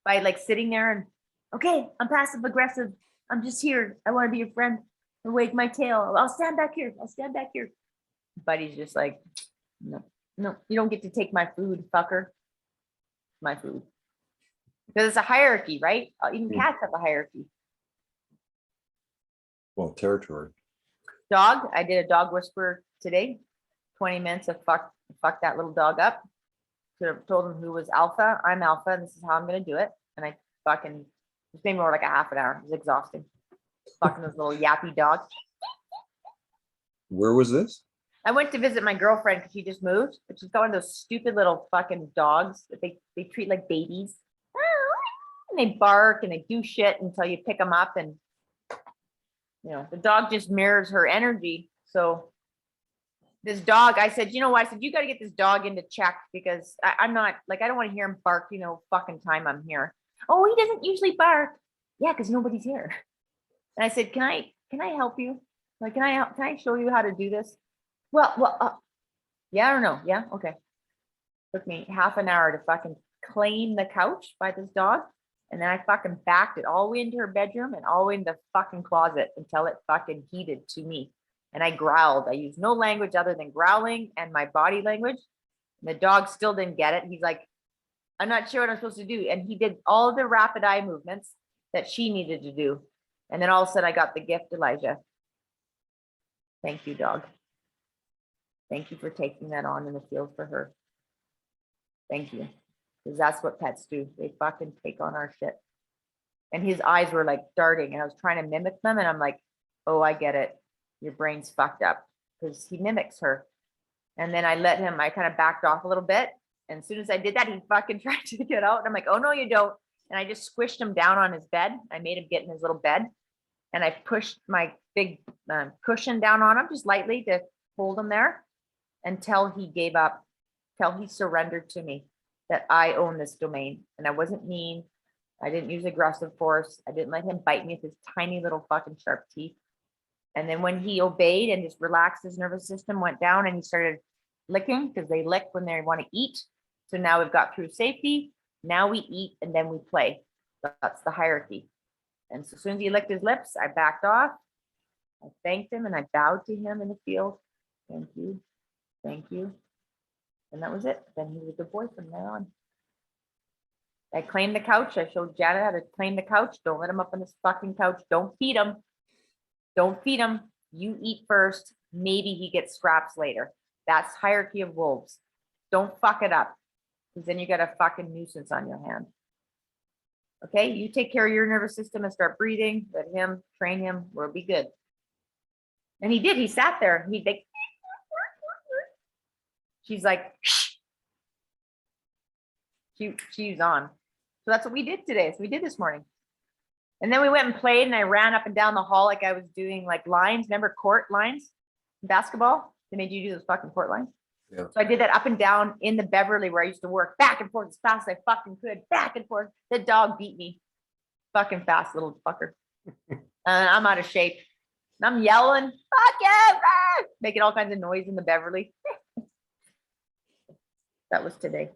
by like sitting there and, okay, I'm passive aggressive. I'm just here. I want to be your friend. And wag my tail. I'll stand back here. I'll stand back here. Buddy's just like, no. No, you don't get to take my food, fucker. My food. Because it's a hierarchy, right? Even Hmm. cats have a hierarchy. Well, territory. Dog, I did a dog whisperer today. 20 minutes of fuck that little dog up. Should have told him who was alpha. I'm alpha, and this is how I'm gonna do it. And I fucking it's maybe more like a half an hour. It was exhausting. Fucking this little yappy dog. Where was this? I went to visit my girlfriend because she just moved, but she's got one of those stupid little fucking dogs that they treat like babies. And they bark and they do shit until you pick them up, and the dog just mirrors her energy. So this dog, I said, I said, you got to get this dog into check because I'm not like, I don't want to hear him bark, fucking time I'm here. Oh, he doesn't usually bark. Yeah, because nobody's here. And I said, can I help you? Like, can I show you how to do this? Well, yeah, I don't know. Yeah, okay. Took me half an hour to fucking claim the couch by this dog. And then I fucking backed it all the way into her bedroom and all the way in the fucking closet until it fucking heated to me. And I growled. I used no language other than growling and my body language. And the dog still didn't get it. He's like, I'm not sure what I'm supposed to do. And he did all the rapid eye movements that she needed to do. And then all of a sudden I got the gift, Elijah. Thank you, dog. Thank you for taking that on in the field for her. Thank you. Because that's what pets do. They fucking take on our shit. And his eyes were like darting and I was trying to mimic them. And I'm like, oh, I get it. Your brain's fucked up because he mimics her. And then I kind of backed off a little bit. And as soon as I did that, he fucking tried to get out. And I'm like, oh, no, you don't. And I just squished him down on his bed. I made him get in his little bed. And I pushed my big cushion down on him just lightly to hold him there until he gave up, till he surrendered to me that I own this domain. And I wasn't mean. I didn't use aggressive force. I didn't let him bite me with his tiny little fucking sharp teeth. And then when he obeyed and just relaxed, his nervous system went down and he started licking because they lick when they want to eat. So now we've got through safety. Now we eat and then we play. That's the hierarchy. And so as soon as he licked his lips, I backed off. I thanked him and I bowed to him in the field. Thank you. Thank you. And that was it. Then he was a good boy from there on. I claimed the couch. I showed Janet how to claim the couch. Don't let him up on this fucking couch. Don't feed him. Don't feed him. You eat first. Maybe he gets scraps later. That's hierarchy of wolves. Don't fuck it up because then you got a fucking nuisance on your hand. Okay, you take care of your nervous system and start breathing. Let him train him. We'll be good. And he did. He sat there. He's like, she's like, she's on. So that's what we did today. So we did this morning. And then we went and played and I ran up and down the hall like I was doing like lines. Remember court lines in basketball? They made you do those fucking court lines. Yeah. So I did that up and down in the Beverly where I used to work, back and forth as fast as I fucking could, back and forth. The dog beat me fucking fast, little fucker. And I'm out of shape. And I'm yelling, fuck yeah, making all kinds of noise in the Beverly. That was today.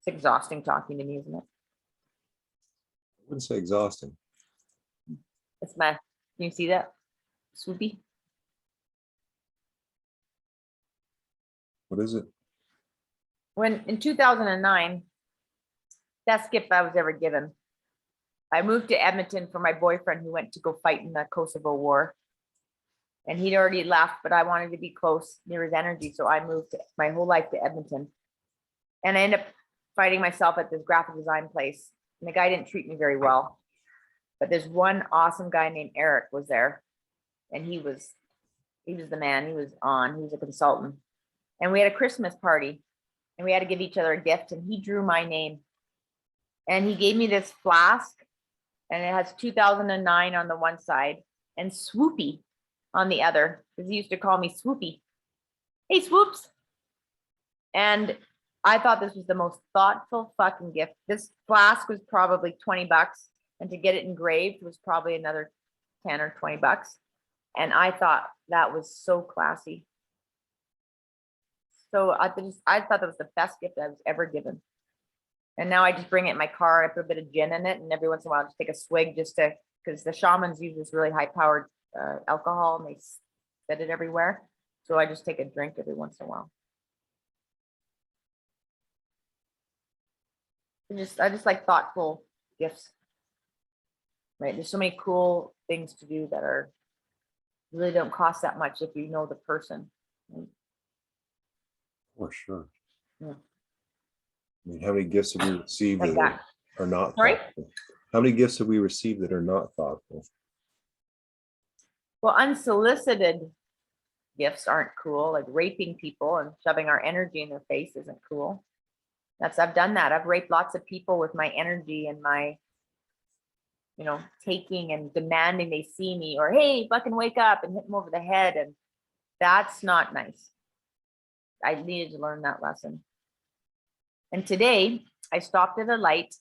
It's exhausting talking to me, isn't it? I wouldn't say exhausting. It's my, can you see that? Swoopy. What is it? When in 2009, best gift I was ever given. I moved to Edmonton for my boyfriend who went to go fight in the Kosovo War. And he'd already left, but I wanted to be close near his energy. So I moved my whole life to Edmonton. And I ended up fighting myself at this graphic design place. And the guy didn't treat me very well. But there's one awesome guy named Eric was there. And he was the man. He was a consultant. And we had a Christmas party. And we had to give each other a gift. And he drew my name. And he gave me this flask. And it has 2009 on the one side and Swoopy on the other, because he used to call me Swoopy. Hey, Swoops. And I thought this was the most thoughtful fucking gift. This flask was probably $20, and to get it engraved was probably another 10 or $20. And I thought that was so classy. So I thought that was the best gift I was ever given. And now I just bring it in my car. I put a bit of gin in it, and every once in a while, I just take a swig just to, because the shamans use this really high-powered alcohol and they spit it everywhere. So I just take a drink every once in a while. I just like thoughtful gifts. Right? There's so many cool things to do that are really don't cost that much if you know the person. Right? For sure. Yeah. I mean, how many gifts have we received Like that that. are not Sorry? thoughtful? How many gifts have we received that are not thoughtful? Well, unsolicited gifts aren't cool, like raping people and shoving our energy in their face isn't cool. I've done that. I've raped lots of people with my energy and my, taking and demanding they see me, or hey, fucking wake up, and hit them over the head. And that's not nice. I needed to learn that lesson. And today I stopped at a light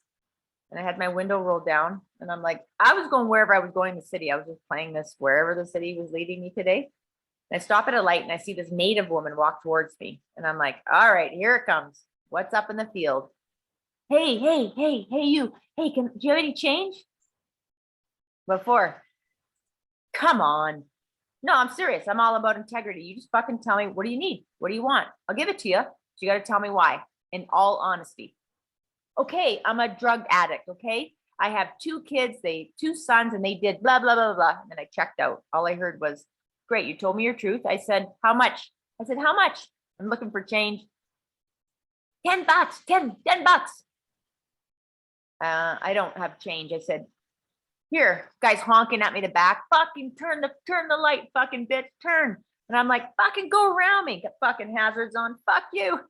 and I had my window rolled down and I'm like, I was going wherever I was going in the city. I was just playing this wherever the city was leading me today. And I stop at a light and I see this native woman walk towards me. And I'm like, all right, here it comes. What's up in the field? Hey, you. Hey, do you have any change? Before. Come on. No, I'm serious. I'm all about integrity. You just fucking tell me, what do you need? What do you want? I'll give it to you. So you got to tell me why, in all honesty. Okay, I'm a drug addict. Okay. I have 2 kids, 2 sons, and they did blah, blah, blah, blah. And then I checked out. All I heard was, great, you told me your truth. I said, how much? I said, how much? I'm looking for change. 10 bucks, 10 bucks. I don't have change. I said, here, guy's honking at me the back. Fucking turn the light, fucking bitch, turn. And I'm like, fucking go around me. Got fucking hazards on. Fuck you.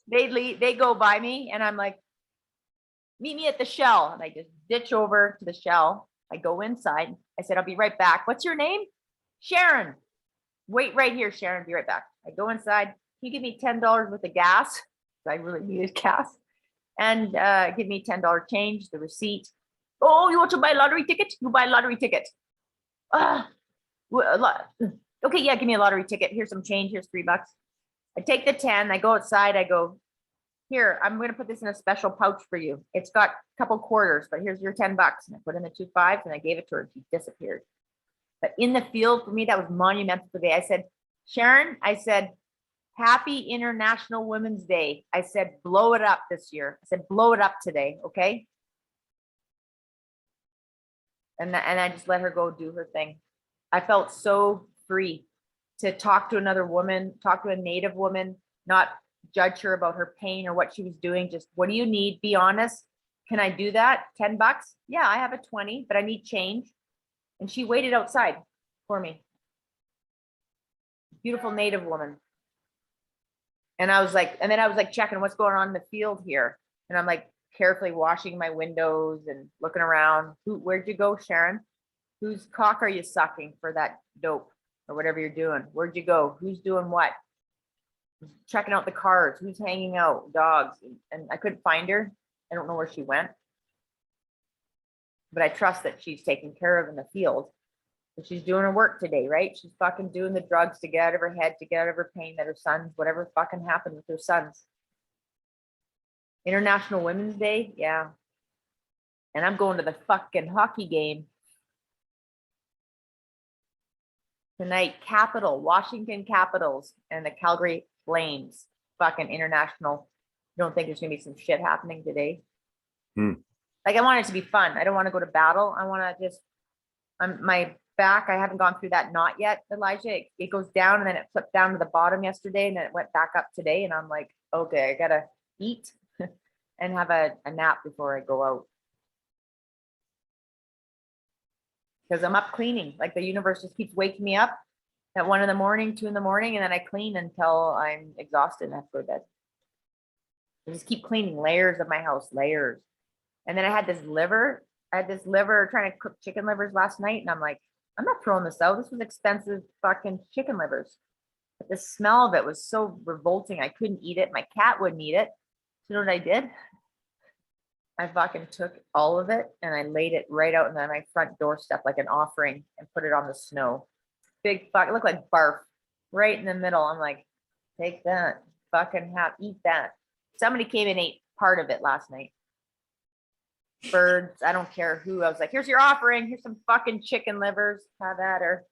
They go by me and I'm like, meet me at the Shell. And I just ditch over to the Shell. I go inside. I said, I'll be right back. What's your name? Sharon. Wait right here, Sharon. Be right back. I go inside. Can you give me $10 worth of gas? I really needed gas. And give me $10 change, the receipt. Oh, you want to buy a lottery ticket? You buy a lottery ticket. Okay, yeah, give me a lottery ticket. Here's some change. Here's $3. I take the 10. I go outside. I go, here, I'm going to put this in a special pouch for you. It's got a couple quarters, but here's your $10. And I put in the 2 5s and I gave it to her. She disappeared. But in the field, for me, that was monumental today. I said, Sharon, I said, happy International Women's Day. I said, blow it up this year. I said, blow it up today. Okay. And I just let her go do her thing. I felt so free to talk to another woman, talk to a native woman, not judge her about her pain or what she was doing. Just, what do you need? Be honest. Can I do that? $10? Yeah, I have a 20, but I need change. And she waited outside for me. Beautiful native woman. And I was like, checking what's going on in the field here. And I'm like carefully washing my windows and looking around. Where'd you go, Sharon? Whose cock are you sucking for that dope or whatever you're doing? Where'd you go? Who's doing what? Checking out the cars. Who's hanging out? Dogs. And I couldn't find her. I don't know where she went. But I trust that she's taken care of in the field. And she's doing her work today, right? She's fucking doing the drugs to get out of her head, to get out of her pain that her sons, whatever fucking happened with her sons. International Women's Day, yeah. And I'm going to the fucking hockey game tonight. Washington Capitals and the Calgary Flames. Fucking international. You don't think there's gonna be some shit happening today? Like, I want it to be fun. I don't want to go to battle. I want to just, my back, I haven't gone through that knot yet, Elijah. It goes down and then it flipped down to the bottom yesterday and then it went back up today. And I'm like, okay, I gotta eat and have a nap before I go out. Because I'm up cleaning. Like, the universe just keeps waking me up at 1 in the morning, 2 in the morning, and then I clean until I'm exhausted and I have to go to bed. I just keep cleaning layers of my house, layers. And then I had this liver trying to cook chicken livers last night. And I'm like, I'm not throwing this out. This was expensive fucking chicken livers. But the smell of it was so revolting. I couldn't eat it. My cat wouldn't eat it. So you know what I did? I fucking took all of it and I laid it right out on my front doorstep like an offering and put it on the snow. Big fuck, it looked like barf right in the middle. I'm like, take that, fucking eat that. Somebody came and ate part of it last night. birds. I don't care who. I was like, here's your offering. Here's some fucking chicken livers. Have at her.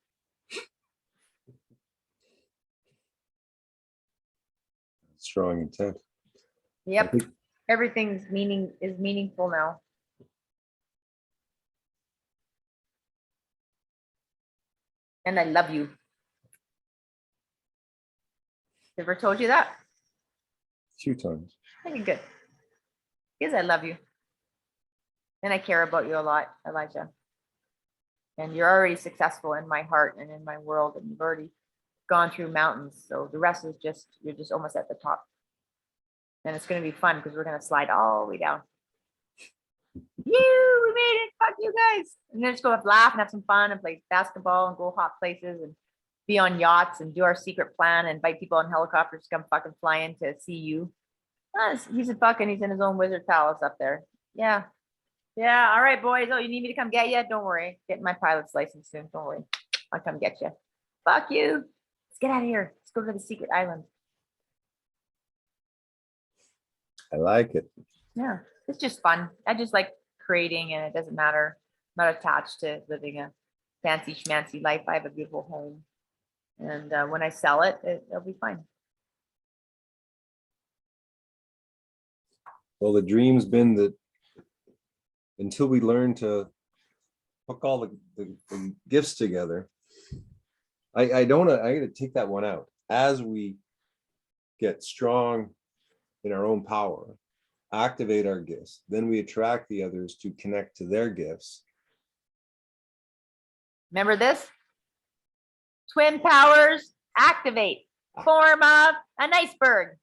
Strong intent. I Yep. think Everything's meaningful now. And I love you. Ever told you that? a few times. Okay, good. Because I love you. And I care about you a lot, Elijah. And you're already successful in my heart and in my world, and you've already gone through mountains. So the rest is just, you're just almost at the top. And it's going to be fun because we're going to slide all the way down. We made it. Fuck you guys. And then just go laugh and have some fun and play basketball and go hot places and be on yachts and do our secret plan and invite people on helicopters to come fucking fly in to see you. He's in his own wizard palace up there. Yeah. Yeah. All right, boys. Oh, you need me to come get you? Don't worry. Get my pilot's license soon. Don't worry. I'll come get you. Fuck you. Let's get out of here. Let's go to the secret island. I like it. Yeah. It's just fun. I just like creating, and it doesn't matter. I'm not attached to living a fancy schmancy life. I have a beautiful home. And when I sell it, it'll be fine. Well, the dream's been that until we learn to hook all the gifts together, I gotta take that one out. As we get strong in our own power, activate our gifts, then we attract the others to connect to their gifts. Remember this? Twin powers activate. Form of an iceberg.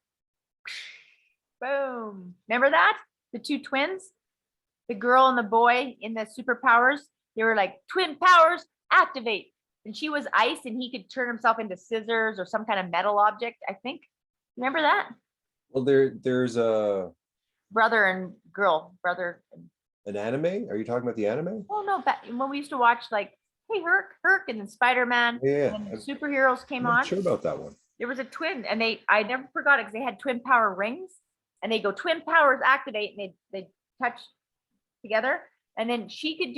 Boom. Remember that? The two twins? The girl and the boy in the superpowers? They were like, twin powers activate. And she was ice and he could turn himself into scissors or some kind of metal object, I think. Remember that? Well, there's Brother and girl. an anime. Are you talking about the anime? Oh no, when we used to watch like, hey, Herc, and then Spider-Man, Yeah, and superheroes came I'm on. not sure about that one. There was a twin, and I never forgot it because they had twin power rings, and they go twin powers activate, and they touch together, and then he could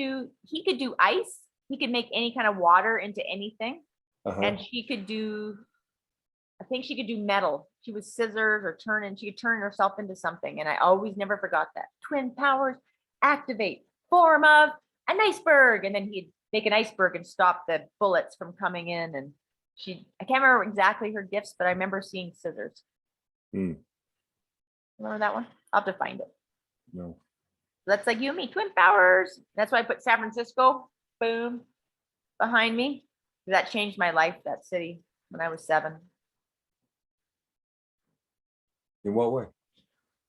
do ice, he could make any kind of water into anything, and she could do, I think she could do metal. She was scissors or she could turn herself into something, and I always never forgot that. Twin powers activate, form of an iceberg, and then he'd make an iceberg and stop the bullets from coming in, and I can't remember exactly her gifts, but I remember seeing scissors. Remember that one? I'll have to find it. No. That's like you and me, twin powers. That's why I put San Francisco, boom, behind me. That changed my life, that city, when I was 7. In what way?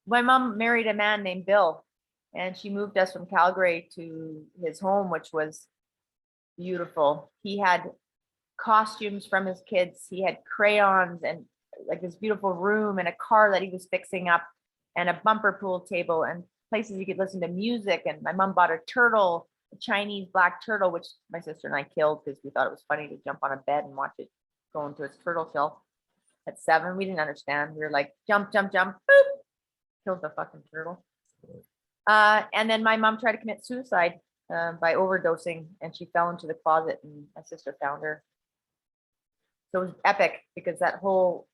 My mom married a man named Bill, and she moved us from Calgary to his home, which was beautiful. He had costumes from his kids. He had crayons and like this beautiful room and a car that he was fixing up and a bumper pool table and places you could listen to music. And my mom bought a turtle, a Chinese black turtle, which my sister and I killed because we thought it was funny to jump on a bed and watch it go into its turtle shell. At 7, we didn't understand. We were like, jump, jump, jump, boop, killed the fucking turtle. And then my mom tried to commit suicide by overdosing, and she fell into the closet, and my sister found her. So it was epic because that whole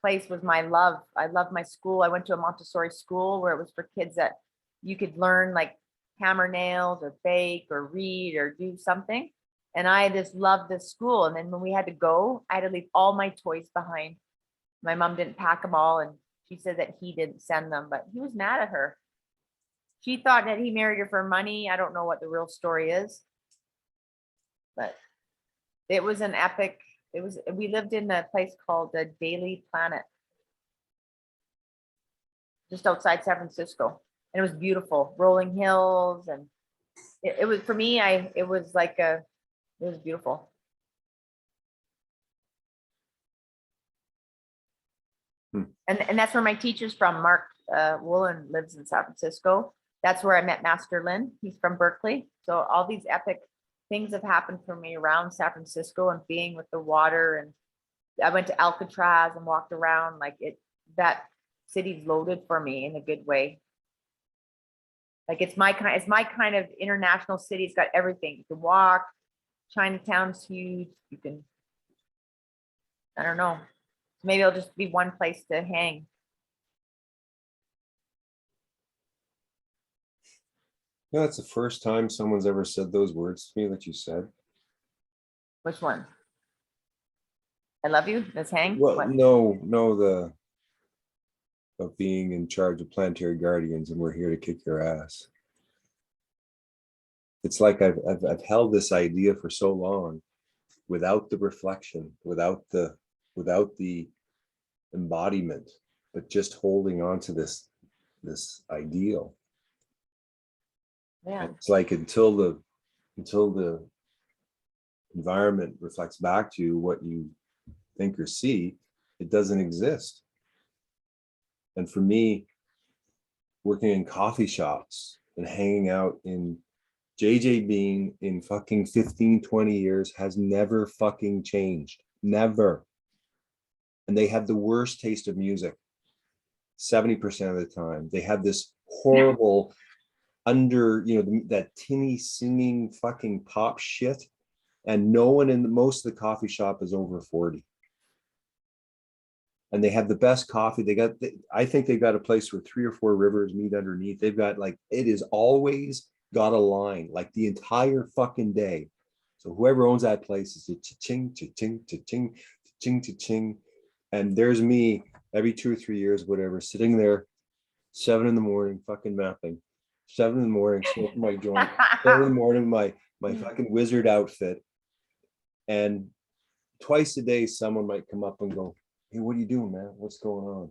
place was my love. I loved my school. I went to a Montessori school where it was for kids that you could learn like hammer nails or bake or read or do something. And I just loved this school. And then when we had to go, I had to leave all my toys behind. My mom didn't pack them all, and she said that he didn't send them, but he was mad at her. She thought that he married her for money. I don't know what the real story is, but it was an epic. We lived in a place called the Daily Planet, just outside San Francisco. And it was beautiful, rolling hills. And it was, for me, it was beautiful. And that's where my teacher's from. Mark Woolen lives in San Francisco. That's where I met Master Lin. He's from Berkeley. So all these epic things have happened for me around San Francisco and being with the water. And I went to Alcatraz and walked around. Like that city's loaded for me in a good way. Like it's my kind of international city. It's got everything. You can walk. Chinatown's huge. You can, I don't know. Maybe it'll just be one place to hang. Yeah, that's the first time someone's ever said those words to me that you said. Which one? I love you. Let's hang. Well, What? no, the of being in charge of planetary guardians and we're here to kick your ass. It's like I've held this idea for so long without the reflection, without the embodiment, but just holding on to this ideal. Yeah. It's like until the environment reflects back to you what you think or see, it doesn't exist. And for me, working in coffee shops and hanging out in JJ Bean in fucking 15, 20 years has never fucking changed. Never. And they have the worst taste of music 70% of the time. They have this horrible that tinny singing fucking pop shit. And no one in most of the coffee shop is over 40. And they have the best coffee. I think they've got a place where 3 or 4 rivers meet underneath. They've got it is always got a line like the entire fucking day. So whoever owns that place is a cha-ching, cha-ching, cha-ching, cha-ching, cha-ching. And there's me every 2 or 3 years, whatever, sitting there, 7 in the morning, fucking mapping, 7 in the morning, smoking my joint, 7 in the morning, my fucking wizard outfit. And twice a day, someone might come up and go, "Hey, what are you doing, man? What's going on?"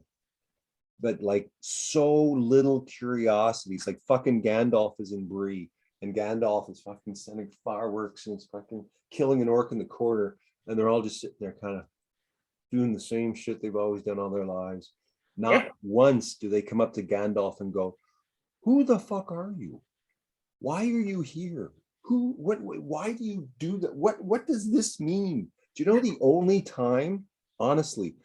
But like so little curiosity. It's like fucking Gandalf is in Bree, and Gandalf is fucking sending fireworks and it's fucking killing an orc in the corner, and they're all just sitting there kind of doing the same shit they've always done all their lives. Not once do they come up to Gandalf and go, "Who the fuck are you? Why are you here? Why do you do that? What does this mean?" Do you know the only time, honestly,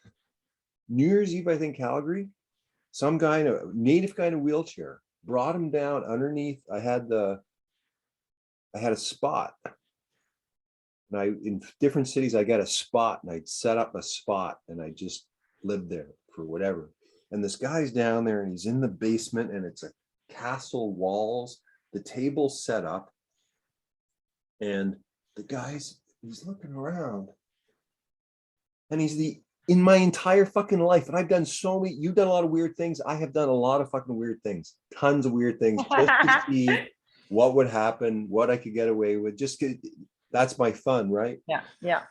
New Year's Eve, I think Calgary, some guy in a native guy in a wheelchair brought him down underneath. I had a spot. And in different cities, I got a spot and I'd set up a spot and I just lived there for whatever. And this guy's down there and he's in the basement and it's a castle walls, the table's set up. And he's looking around and in my entire fucking life, and I've done you've done a lot of weird things. I have done a lot of fucking weird things, tons of weird things, just to see what would happen, what I could get away with. That's my fun, right? Yeah, yeah.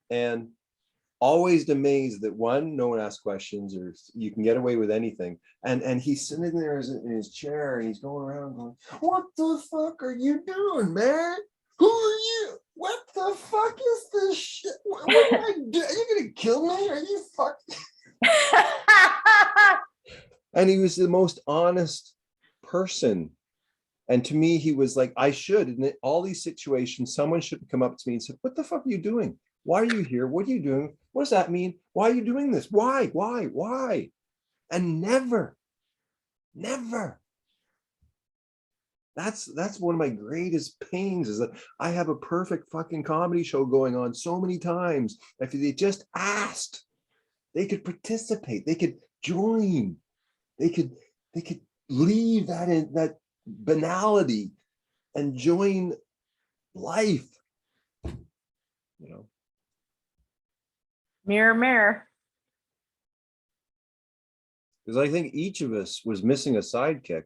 And always amazed that no one asks questions or you can get away with anything. And he's sitting there in his chair and he's going around going, "What the fuck are you doing, man? Who are you? What the fuck is this shit? What did I do? Are you gonna kill me? Are you fucking?" And he was the most honest person. And to me, he was like, in all these situations, someone should come up to me and say, "What the fuck are you doing? Why are you here? What are you doing? What does that mean? Why are you doing this? Why? And never. That's one of my greatest pains is that I have a perfect fucking comedy show going on so many times. If they just asked, they could participate, they could join, they could leave that banality and join life. Mirror, mirror. Because I think each of us was missing a sidekick.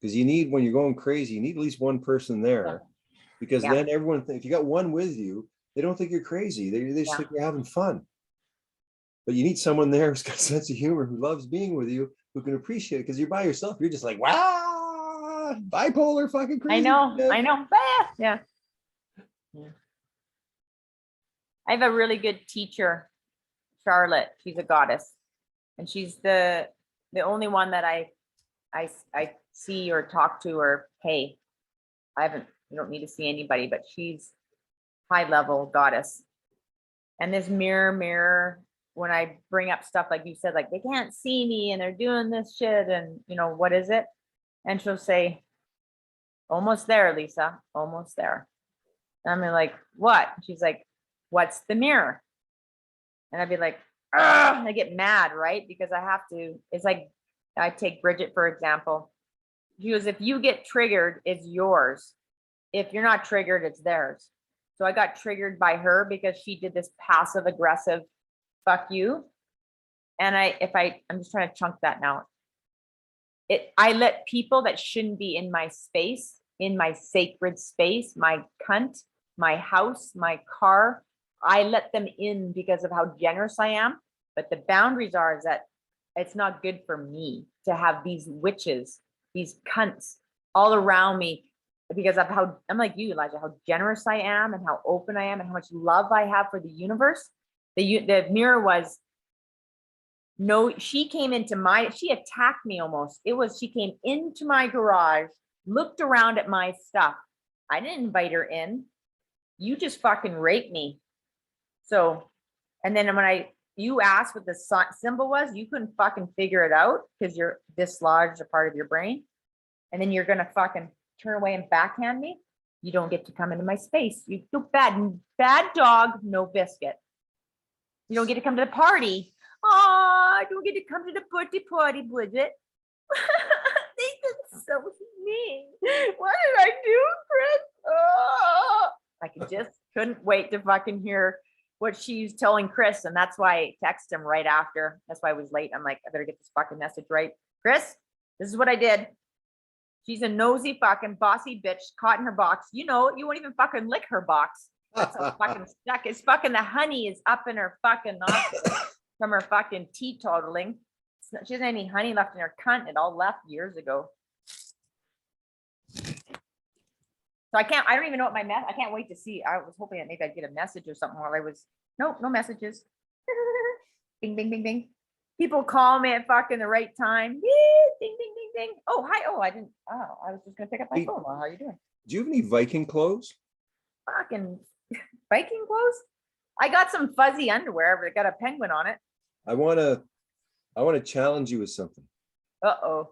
Because when you're going crazy, you need at least one person there. Because then everyone if you got one with you, they don't think you're crazy. They just think you're having fun. But you need someone there who's got a sense of humor, who loves being with you, who can appreciate it. Because you're by yourself, you're just like, wow, bipolar fucking crazy. I know. Yeah. I have a really good teacher, Charlotte. She's a goddess. And she's the only one that I see or talk to or pay. You don't need to see anybody, but she's high level goddess. And this mirror, when I bring up stuff like you said, like they can't see me and they're doing this shit and what is it? And she'll say, almost there, Lisa, almost there. And I'm like, what? She's like, what's the mirror? And I'd be like, ugh, I get mad, right? Because I have to, it's like, I take Bridget, for example. She goes, if you get triggered, it's yours. If you're not triggered, it's theirs. So I got triggered by her because she did this passive aggressive fuck you. And I'm just trying to chunk that now. I let people that shouldn't be in my space, in my sacred space, my cunt, my house, my car, I let them in because of how generous I am. But the boundaries are is that it's not good for me to have these witches, these cunts all around me because of how I'm like you, Elijah, how generous I am and how open I am and how much love I have for the universe. The mirror was no, she came into she attacked me almost. She came into my garage, looked around at my stuff. I didn't invite her in. You just fucking raped me. So, and then when you asked what the symbol was, you couldn't fucking figure it out because you're dislodged a part of your brain. And then you're going to fucking turn away and backhand me. You don't get to come into my space. You go bad dog, no biscuit. You don't get to come to the party. Oh, I don't get to come to the party, Bridget. This is so mean. What did I do, Chris? Oh, I couldn't wait to fucking hear what she's telling Chris. And that's why I texted him right after. That's why I was late. I'm like, I better get this fucking message right. Chris, this is what I did. She's a nosy fucking bossy bitch caught in her box. You know, you won't even fucking lick her box. That's so fucking stuck. It's fucking the honey is up in her fucking nostrils from her fucking teetotaling. She doesn't have any honey left in her cunt. It all left years ago. So I don't even know what I can't wait to see. I was hoping that maybe I'd get a message or something while I was, no messages. Bing, bing, bing, bing. People call me at fucking the right time. Ding, ding, ding, ding. Oh, hi. Oh, I was just going to pick up my phone. Well, how are you doing? Do you have any Viking clothes? Fucking Viking clothes? I got some fuzzy underwear, but it got a penguin on it. I want to challenge you with something. Uh-oh.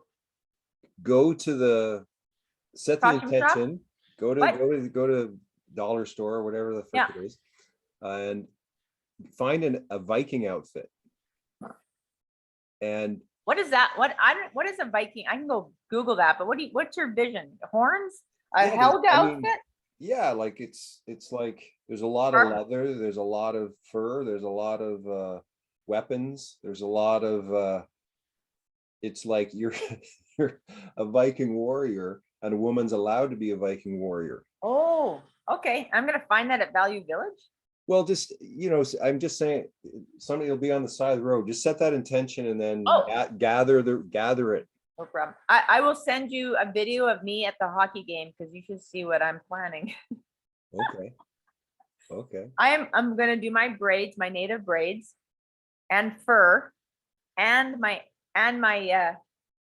Set the intention. Go to dollar store or whatever the frick it is, and find a Viking outfit. And what is that? What is a Viking? I can go Google that, but what's your vision? Horns? A Helga outfit? Yeah, like it's like there's a lot of leather, there's a lot of fur, there's a lot of weapons, there's a lot of it's like you're a Viking warrior and a woman's allowed to be a Viking warrior. Oh, okay. I'm gonna find that at Value Village. Well, just, I'm just saying somebody will be on the side of the road. Just set that intention and then gather it. No problem. I will send you a video of me at the hockey game because you should see what I'm planning. Okay. I'm gonna do my braids, my native braids, and fur, and my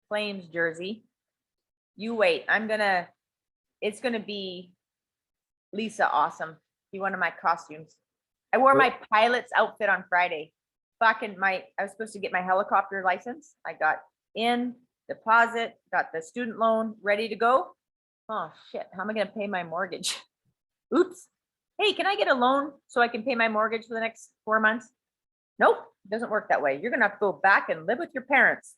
Flames jersey. You wait. It's gonna be Lisa awesome. Be one of my costumes. I wore my pilot's outfit on Friday. I was supposed to get my helicopter license. I got in, deposit, got the student loan ready to go. Oh shit, how am I gonna pay my mortgage? Oops. Hey, can I get a loan so I can pay my mortgage for the next 4 months? Nope, it doesn't work that way. You're gonna have to go back and live with your parents.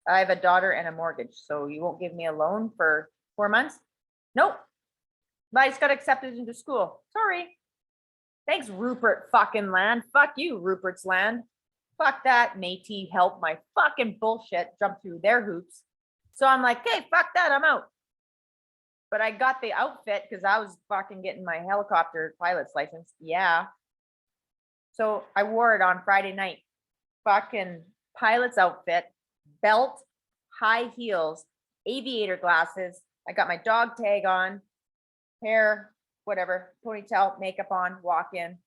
I have a daughter and a mortgage, so you won't give me a loan for 4 months? Nope. But I just got accepted into school. Sorry. Thanks, Rupert fucking land. Fuck you, Rupert's land. Fuck that. Métis help my fucking bullshit jump through their hoops. So I'm like, hey, fuck that. I'm out. But I got the outfit because I was fucking getting my helicopter pilot's license. Yeah. So I wore it on Friday night. Fucking pilot's outfit, belt, high heels, aviator glasses. I got my dog tag on, hair, whatever, ponytail, makeup on, walk in.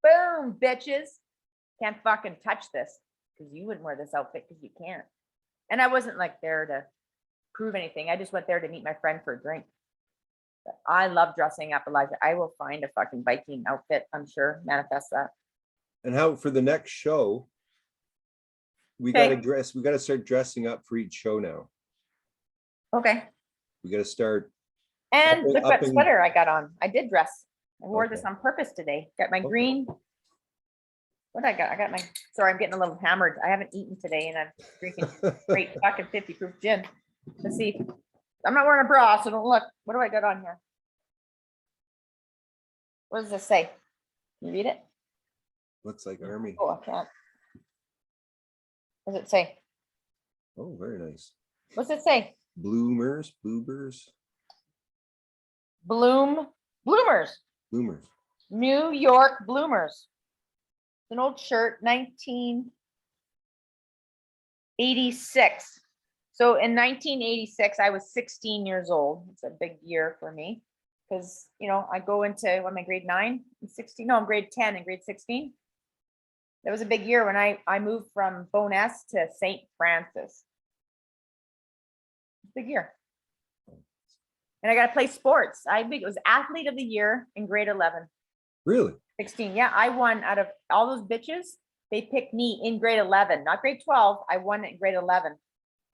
Boom, bitches. Can't fucking touch this because you wouldn't wear this outfit because you can't. And I wasn't like there to prove anything. I just went there to meet my friend for a drink. But I love dressing up, Elijah. I will find a fucking Viking outfit, I'm sure. Manifest that. And how for the next show, we got to start dressing up for each show now. Okay. We got to start And in- look up what in- sweater I got on. I did dress. I wore this Okay. on purpose today. Got my Okay. green. What I got? I got my, sorry, I'm getting a little hammered. I haven't eaten today and I'm drinking straight fucking 50 proof gin. Let's see. I'm not wearing a bra, so don't look. What do I got on here? What does this say? Can you read it? Looks like army. Oh, I can't. What does it say? Oh, very nice. What's it say? Bloomers. Bloomers. Bloomers. New York Bloomers. It's an old shirt, 1986. So in 1986, I was 16 years old. It's a big year for me because, you know, I go into, what am I, grade 9 and 16? No, I'm grade 10 and grade 16. That was a big year when I moved from Bowness to St. Francis. Big year. And I got to play sports. I think it was athlete of the year in grade 11. Really? 16. Yeah, I won out of all those bitches. They picked me in grade 11, not grade 12. I won in grade 11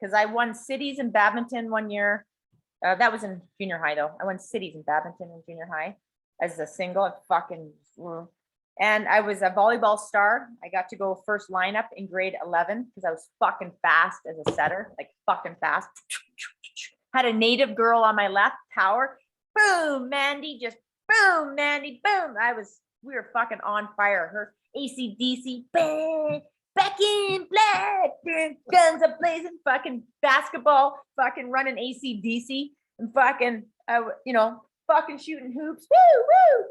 because I won cities in badminton one year. That was in junior high though. I won cities in badminton in junior high as a single. And I was a volleyball star. I got to go first lineup in grade 11 because I was fucking fast as a setter, like fucking fast. Had a native girl on my left, power. Boom, Mandy, just boom, Mandy, boom. We were fucking on fire. Her AC/DC, bang, back in black, guns a blazing, fucking basketball, fucking running AC/DC, and fucking, fucking shooting hoops. Woo, woo.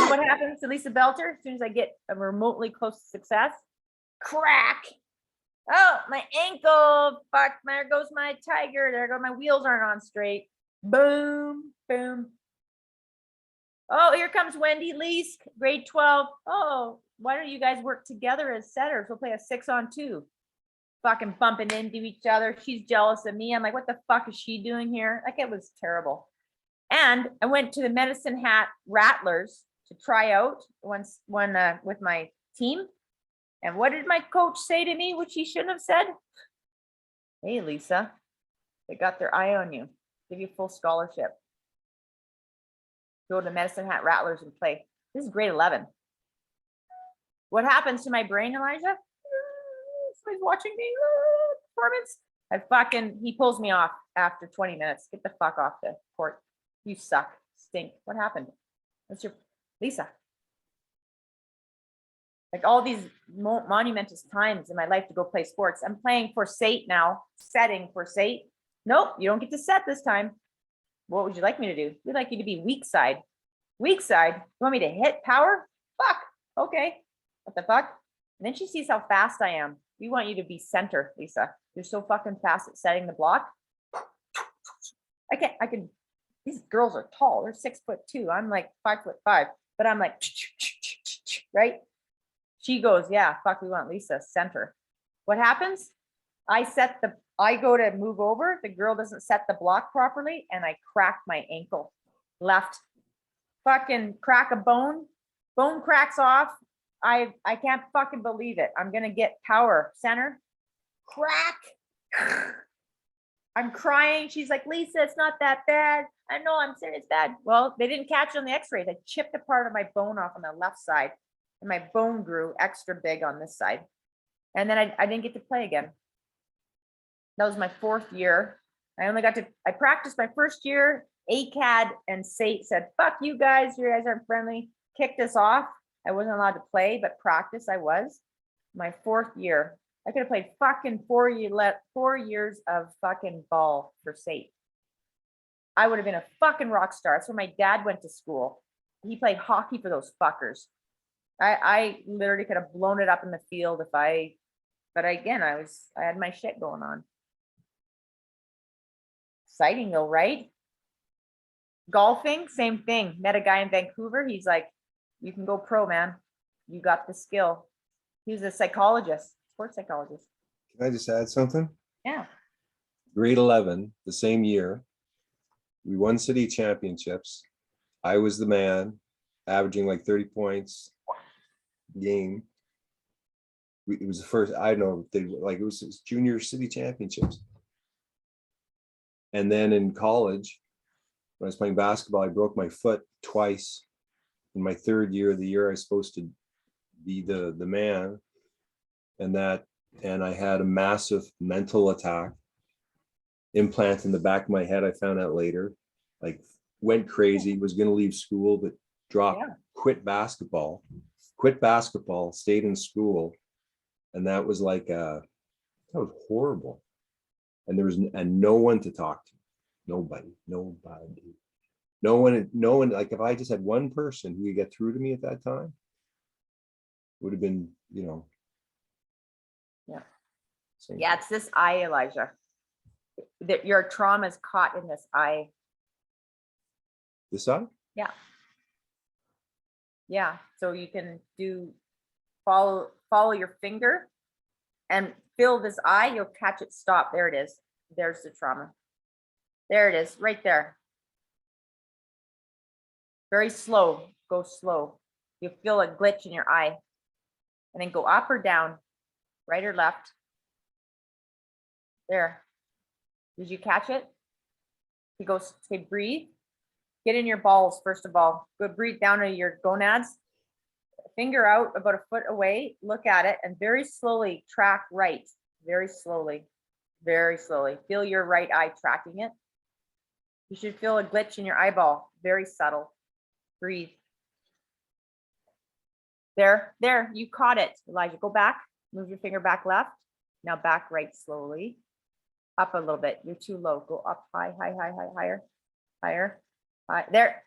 And what happens to Lisa Belter as soon as I get a remotely close to success? Crack. Oh, my ankle. Fuck, there goes my tiger. There go my wheels aren't on straight. Boom, boom. Oh, here comes Wendy Leask, grade 12. Oh, why don't you guys work together as setters? We'll play a 6-on-2. Fucking bumping into each other. She's jealous of me. I'm like, what the fuck is she doing here? Like, it was terrible. And I went to the Medicine Hat Rattlers to try out once with my team. And what did my coach say to me, which he shouldn't have said? Hey, Lisa, they got their eye on you. Give you full scholarship. Go to the Medicine Hat Rattlers and play. This is grade 11. What happens to my brain, Elijah? Somebody's watching me. Performance. He pulls me off after 20 minutes. Get the fuck off the court. You suck. Stink. What happened? What's your Lisa? Like all these monumentous times in my life to go play sports. I'm playing for SAIT now, setting for SAIT. Nope, you don't get to set this time. What would you like me to do? We'd like you to be weak side. Weak side? You want me to hit power? Fuck. Okay. What the fuck? And then she sees how fast I am. We want you to be center, Lisa. You're so fucking fast at setting the block. I can, these girls are tall. They're 6'2". I'm like 5'5", but I'm like, right? She goes, yeah, fuck, we want Lisa center. What happens? I go to move over. The girl doesn't set the block properly and I crack my ankle. Left. Fucking crack a bone. Bone cracks off. I can't fucking believe it. I'm going to get power center. Crack. I'm crying. She's like, Lisa, it's not that bad. I know, I'm serious bad. Well, they didn't catch it on the x-rays. I chipped a part of my bone off on the left side and my bone grew extra big on this side. And then I didn't get to play again. That was my 4th year. I practiced my first year. ACAD and SAIT said, fuck you guys aren't friendly. Kicked us off. I wasn't allowed to play, but practice I was. My 4th year. I could have played fucking 4 years of fucking ball for SAIT. I would have been a fucking rock star. That's where my dad went to school. He played hockey for those fuckers. I literally could have blown it up in the field but again, I had my shit going on. Exciting though, right? Golfing, same thing. Met a guy in Vancouver. He's like, you can go pro, man. You got the skill. He's a psychologist, sports psychologist. Can I just add something? Yeah. Grade 11, the same year, we won city championships. I was the man, averaging like 30 points a game. It was the first, I know, it was junior city championships. And then in college, when I was playing basketball, I broke my foot twice. In my third year, the year I was supposed to be the man, and I had a massive mental attack, implant in the back of my head. I found out later, like went crazy, was going to leave school, but dropped, quit basketball, stayed in school. And that was like, that was horrible. And there was no one to talk to. Nobody. No one, like if I just had one person who could get through to me at that time, would have been, Yeah. same. Yeah, it's this eye, Elijah. That your trauma is caught in this eye. This side? Yeah. Yeah. So you can follow your finger and feel this eye. You'll catch it stop. There it is. There's the trauma. There it is, right there. Very slow. Go slow. You feel a glitch in your eye. And then go up or down, right or left. There. Did you catch it? You go, say, breathe. Get in your balls, first of all. Go breathe down to your gonads. Finger out about a foot away. Look at it and very slowly track right. Very slowly. Very slowly. Feel your right eye tracking it. You should feel a glitch in your eyeball. Very subtle. Breathe. There, you caught it, Elijah. Go back. Move your finger back left. Now back right slowly. Up a little bit. You're too low. Go up high, higher, higher. There.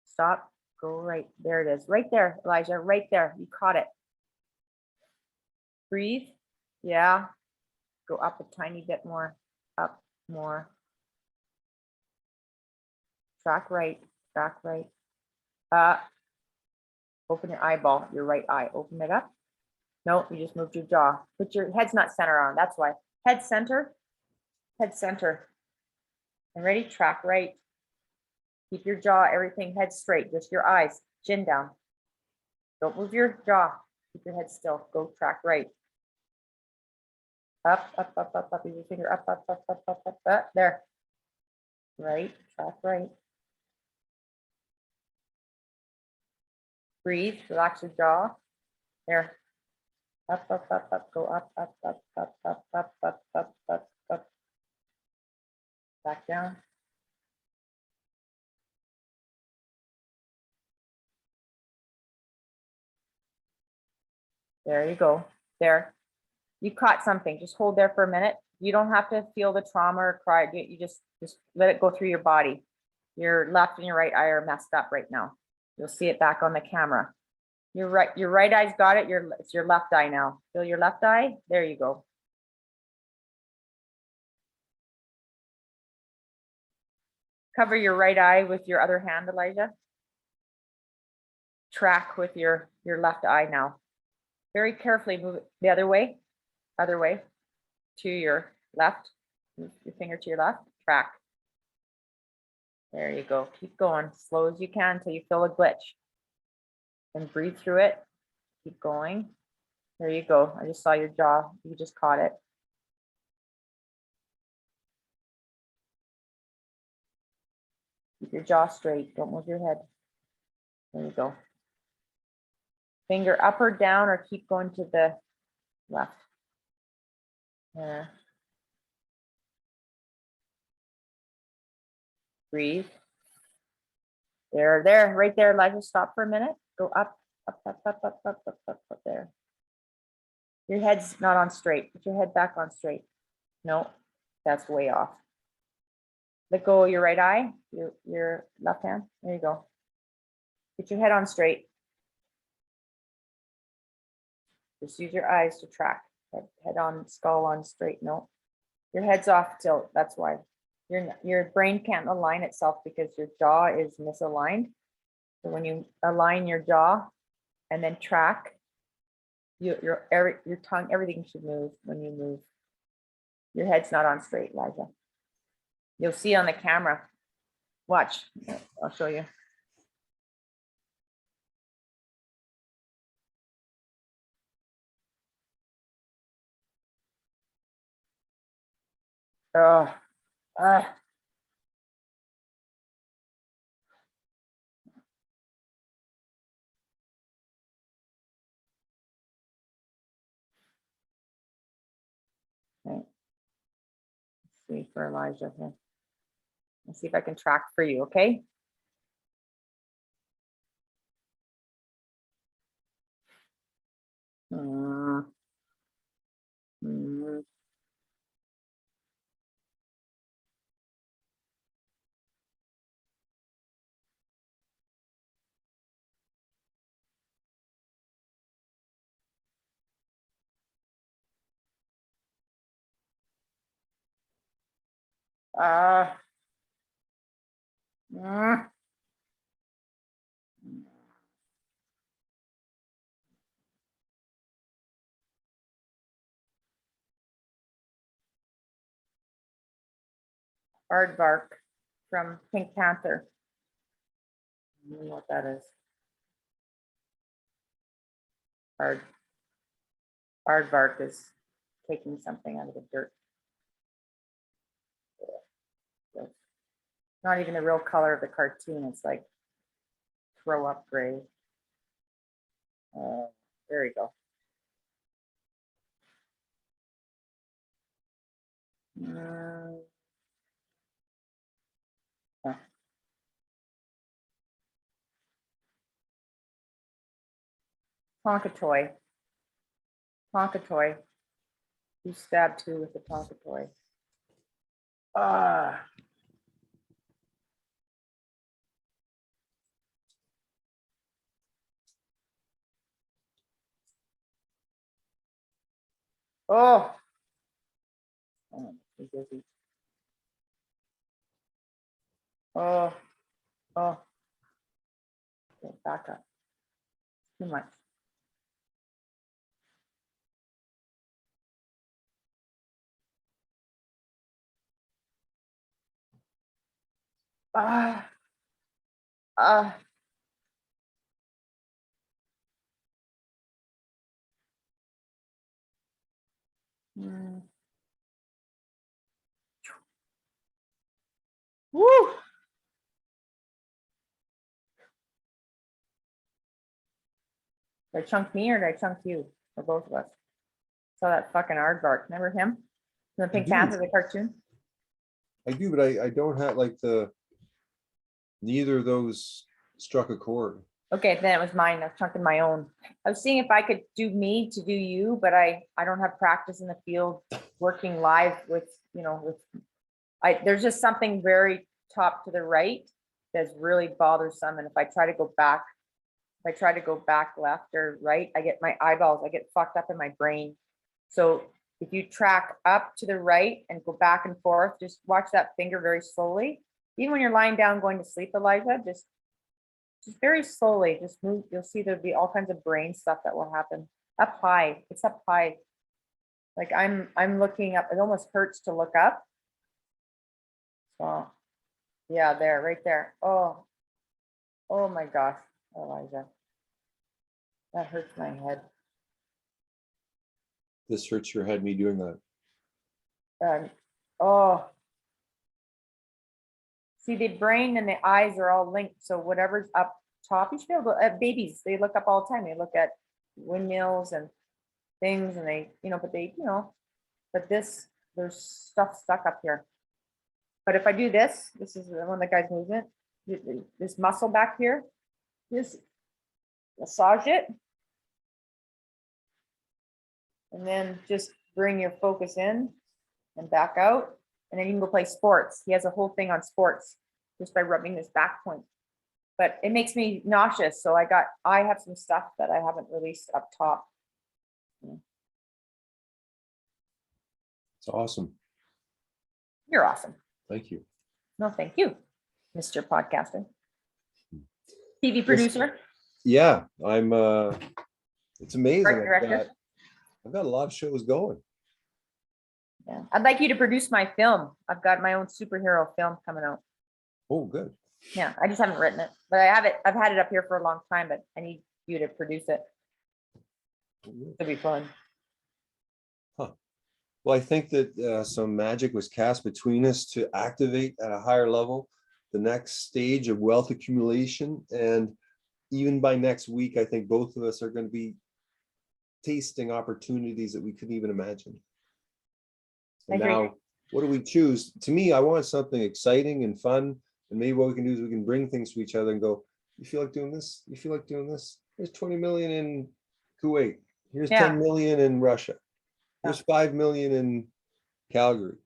Stop. Go right. There it is. Right there, Elijah. Right there. You caught it. Breathe. Yeah. Go up a tiny bit more. Up more. Track right. Track right. Open your eyeball, your right eye. Open it up. No, you just moved your jaw. Put your head's not center on. That's why. Head center. Head center. And ready? Track right. Keep your jaw, everything head straight. Just your eyes. Chin down. Don't move your jaw. Keep your head still. Go track right. Up, up, up, up, up. Use your finger up, up, up, up, up, up, up. There. Right. Track right. Breathe. Relax your jaw. There. Up, up, up, up. Go up, up, up, up, up, up, up, up, up, up. Back down. There you go. There. You caught something. Just hold there for a minute. You don't have to feel the trauma or cry. You just let it go through your body. Your left and your right eye are messed up right now. You'll see it back on the camera. Your right eye's got it. It's your left eye now. Feel your left eye. There you go. Cover your right eye with your other hand, Elijah. Track with your left eye now. Very carefully move it the other way to your left. Move your finger to your left. Track. There you go. Keep going slow as you can until you feel a glitch. And breathe through it. Keep going. There you go. I just saw your jaw. You just caught it. Keep your jaw straight. Don't move your head. There you go. Finger up or down or keep going to the left. There. Breathe. There, right there, Elijah. Stop for a minute. Go up, up, up, up, up, up, up, up, up there. Your head's not on straight. Put your head back on straight. No, that's way off. Let go of your right eye, your left hand. There you go. Get your head on straight. Just use your eyes to track. Head on, skull on straight. No, your head's off tilt. That's why your brain can't align itself because your jaw is misaligned. So when you align your jaw and then track, your tongue, everything should move when you move. Your head's not on straight, Elijah. You'll see on the camera. Watch. I'll show you. Oh, see for Elijah here. Let's see if I can track for you, okay? Mm. Mm. Uh, mm. Aardvark from Pink Panther. I don't know what that is. Aardvark is taking something out of the dirt. It's not even the real color of the cartoon. It's like throw up gray. There you go. Yeah. Tonka toy. Tonka toy. You stabbed two with the Tonka toy. Oh. Oh, too busy. Oh. Oh. Okay, back up. Too much. Ah. Ah. Mm. Woo. Did I chunk me or did I chunk you? Or both of us? Saw that fucking aardvark. Remember him? The Pink do. Panther, the cartoon? I do, but I don't have like neither of those struck a chord. Okay, then it was mine. I was chunking my own. I was seeing if I could do me to do you, but I don't have practice in the field working live with, there's just something very top to the right that's really bothersome. And if I try to go back left or right, I get my eyeballs, I get fucked up in my brain. So if you track up to the right and go back and forth, just watch that finger very slowly. Even when you're lying down going to sleep, Elijah, just very slowly, just move. You'll see there'll be all kinds of brain stuff that will happen up high. It's up high. Like I'm looking up. It almost hurts to look up. So yeah, there, right there. Oh my gosh, Elijah, that hurts my head. This hurts your head, me doing that. Oh, see, the brain and the eyes are all linked. So whatever's up top, you should be able to, babies, they look up all the time. They look at windmills and things and they, but there's stuff stuck up here. But if I do this is one of the guy's movement, this muscle back here, just massage it. And then just bring your focus in and back out. And then you can go play sports. He has a whole thing on sports just by rubbing this back point. But it makes me nauseous. So I have some stuff that I haven't released up top. It's awesome. You're awesome. Thank you. No, thank you, Mr. Podcaster. TV producer. Yeah, I'm it's amazing. Director. I've got a lot of shows going. Yeah. I'd like you to produce my film. I've got my own superhero film coming out. Oh, good. Yeah, I just haven't written it, but I have it. I've had it up here for a long time, but I need you to produce it. It'll be fun. Huh. Well, I think that some magic was cast between us to activate at a higher level the next stage of wealth accumulation. And even by next week, I think both of us are going to be tasting opportunities that we couldn't even imagine. And I agree. now what do we choose? To me, I want something exciting and fun. And maybe what we can do is we can bring things to each other and go, you feel like doing this? You feel like doing this? Here's 20 million in Kuwait. Here's Yeah. 10 million in Russia. Here's 5 million in Calgary.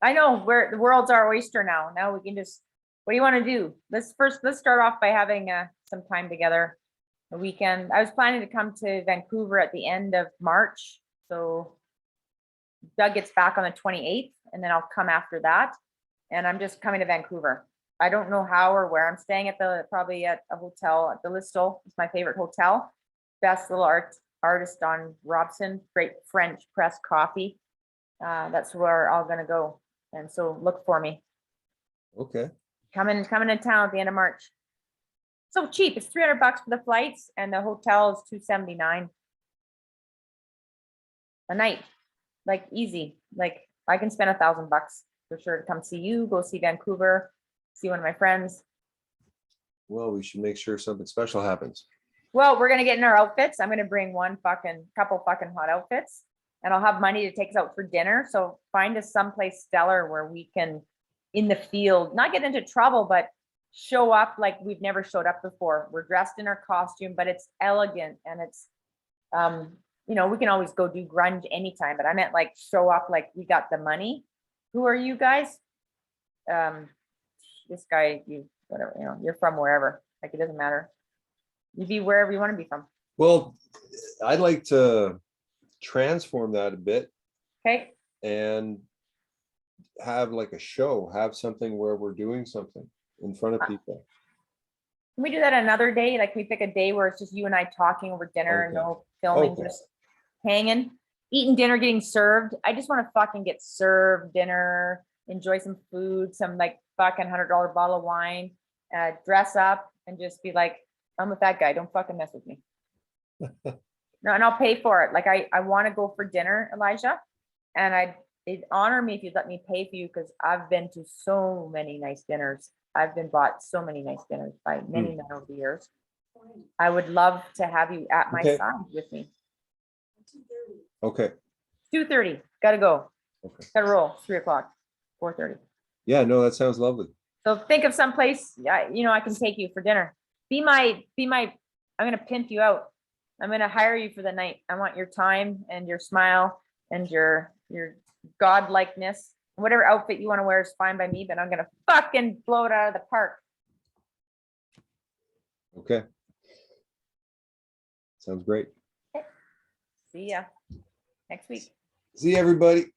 I know where the world's our oyster now. Now we can just, what do you want to do? Let's start off by having some time together, a weekend. I was planning to come to Vancouver at the end of March. So Doug gets back on the 28th and then I'll come after that. And I'm just coming to Vancouver. I don't know how or where. I'm staying at probably at a hotel at the Listle. It's my favorite hotel. Best little artist on Robson, great French press coffee. That's where I'm gonna go. And so look for me. Okay. Coming to town at the end of March. So cheap. It's $300 for the flights and the hotel is $279 a night. Like easy. Like I can spend $1,000 for sure to come see you, go see Vancouver, see one of my friends. Well, we should make sure something special happens. Well, we're gonna get in our outfits. I'm gonna bring couple fucking hot outfits, and I'll have money to take us out for dinner. So find us someplace stellar where we can, in the field, not get into trouble, but show up like we've never showed up before. We're dressed in our costume, but it's elegant and it's, we can always go do grunge anytime. But I meant like show up like we got the money. Who are you guys? This guy, whatever, you're from wherever. Like it doesn't matter. You be wherever you want to be from. Well, I'd like to transform that a bit. Okay. And have like a show, have something where we're doing something in front of people. Can we do that another day? Like we pick a day where it's just you and I talking over dinner, Okay. no filming, Okay. just hanging, eating dinner, getting served. I just want to fucking get served dinner, enjoy some food, some like fucking $100 bottle of wine, dress up and just be like, I'm with that guy. Don't fucking mess with me. No, and I'll pay for it. Like I want to go for dinner, Elijah, and it'd honor me if you'd let me pay for you because I've been to so many nice dinners. I've been bought so many nice dinners by many men over the years. I would love to have you at my side with me. Okay. 2:30. Gotta go. Okay. Gotta roll. 3:00. 4:30. Yeah, no, that sounds lovely. So think of some place, I can take you for dinner. Be my, I'm gonna pimp you out. I'm gonna hire you for the night. I want your time and your smile and your godlikeness. Whatever outfit you want to wear is fine by me, but I'm gonna fucking blow it out of the park. Okay. Sounds great. See ya next week. See everybody.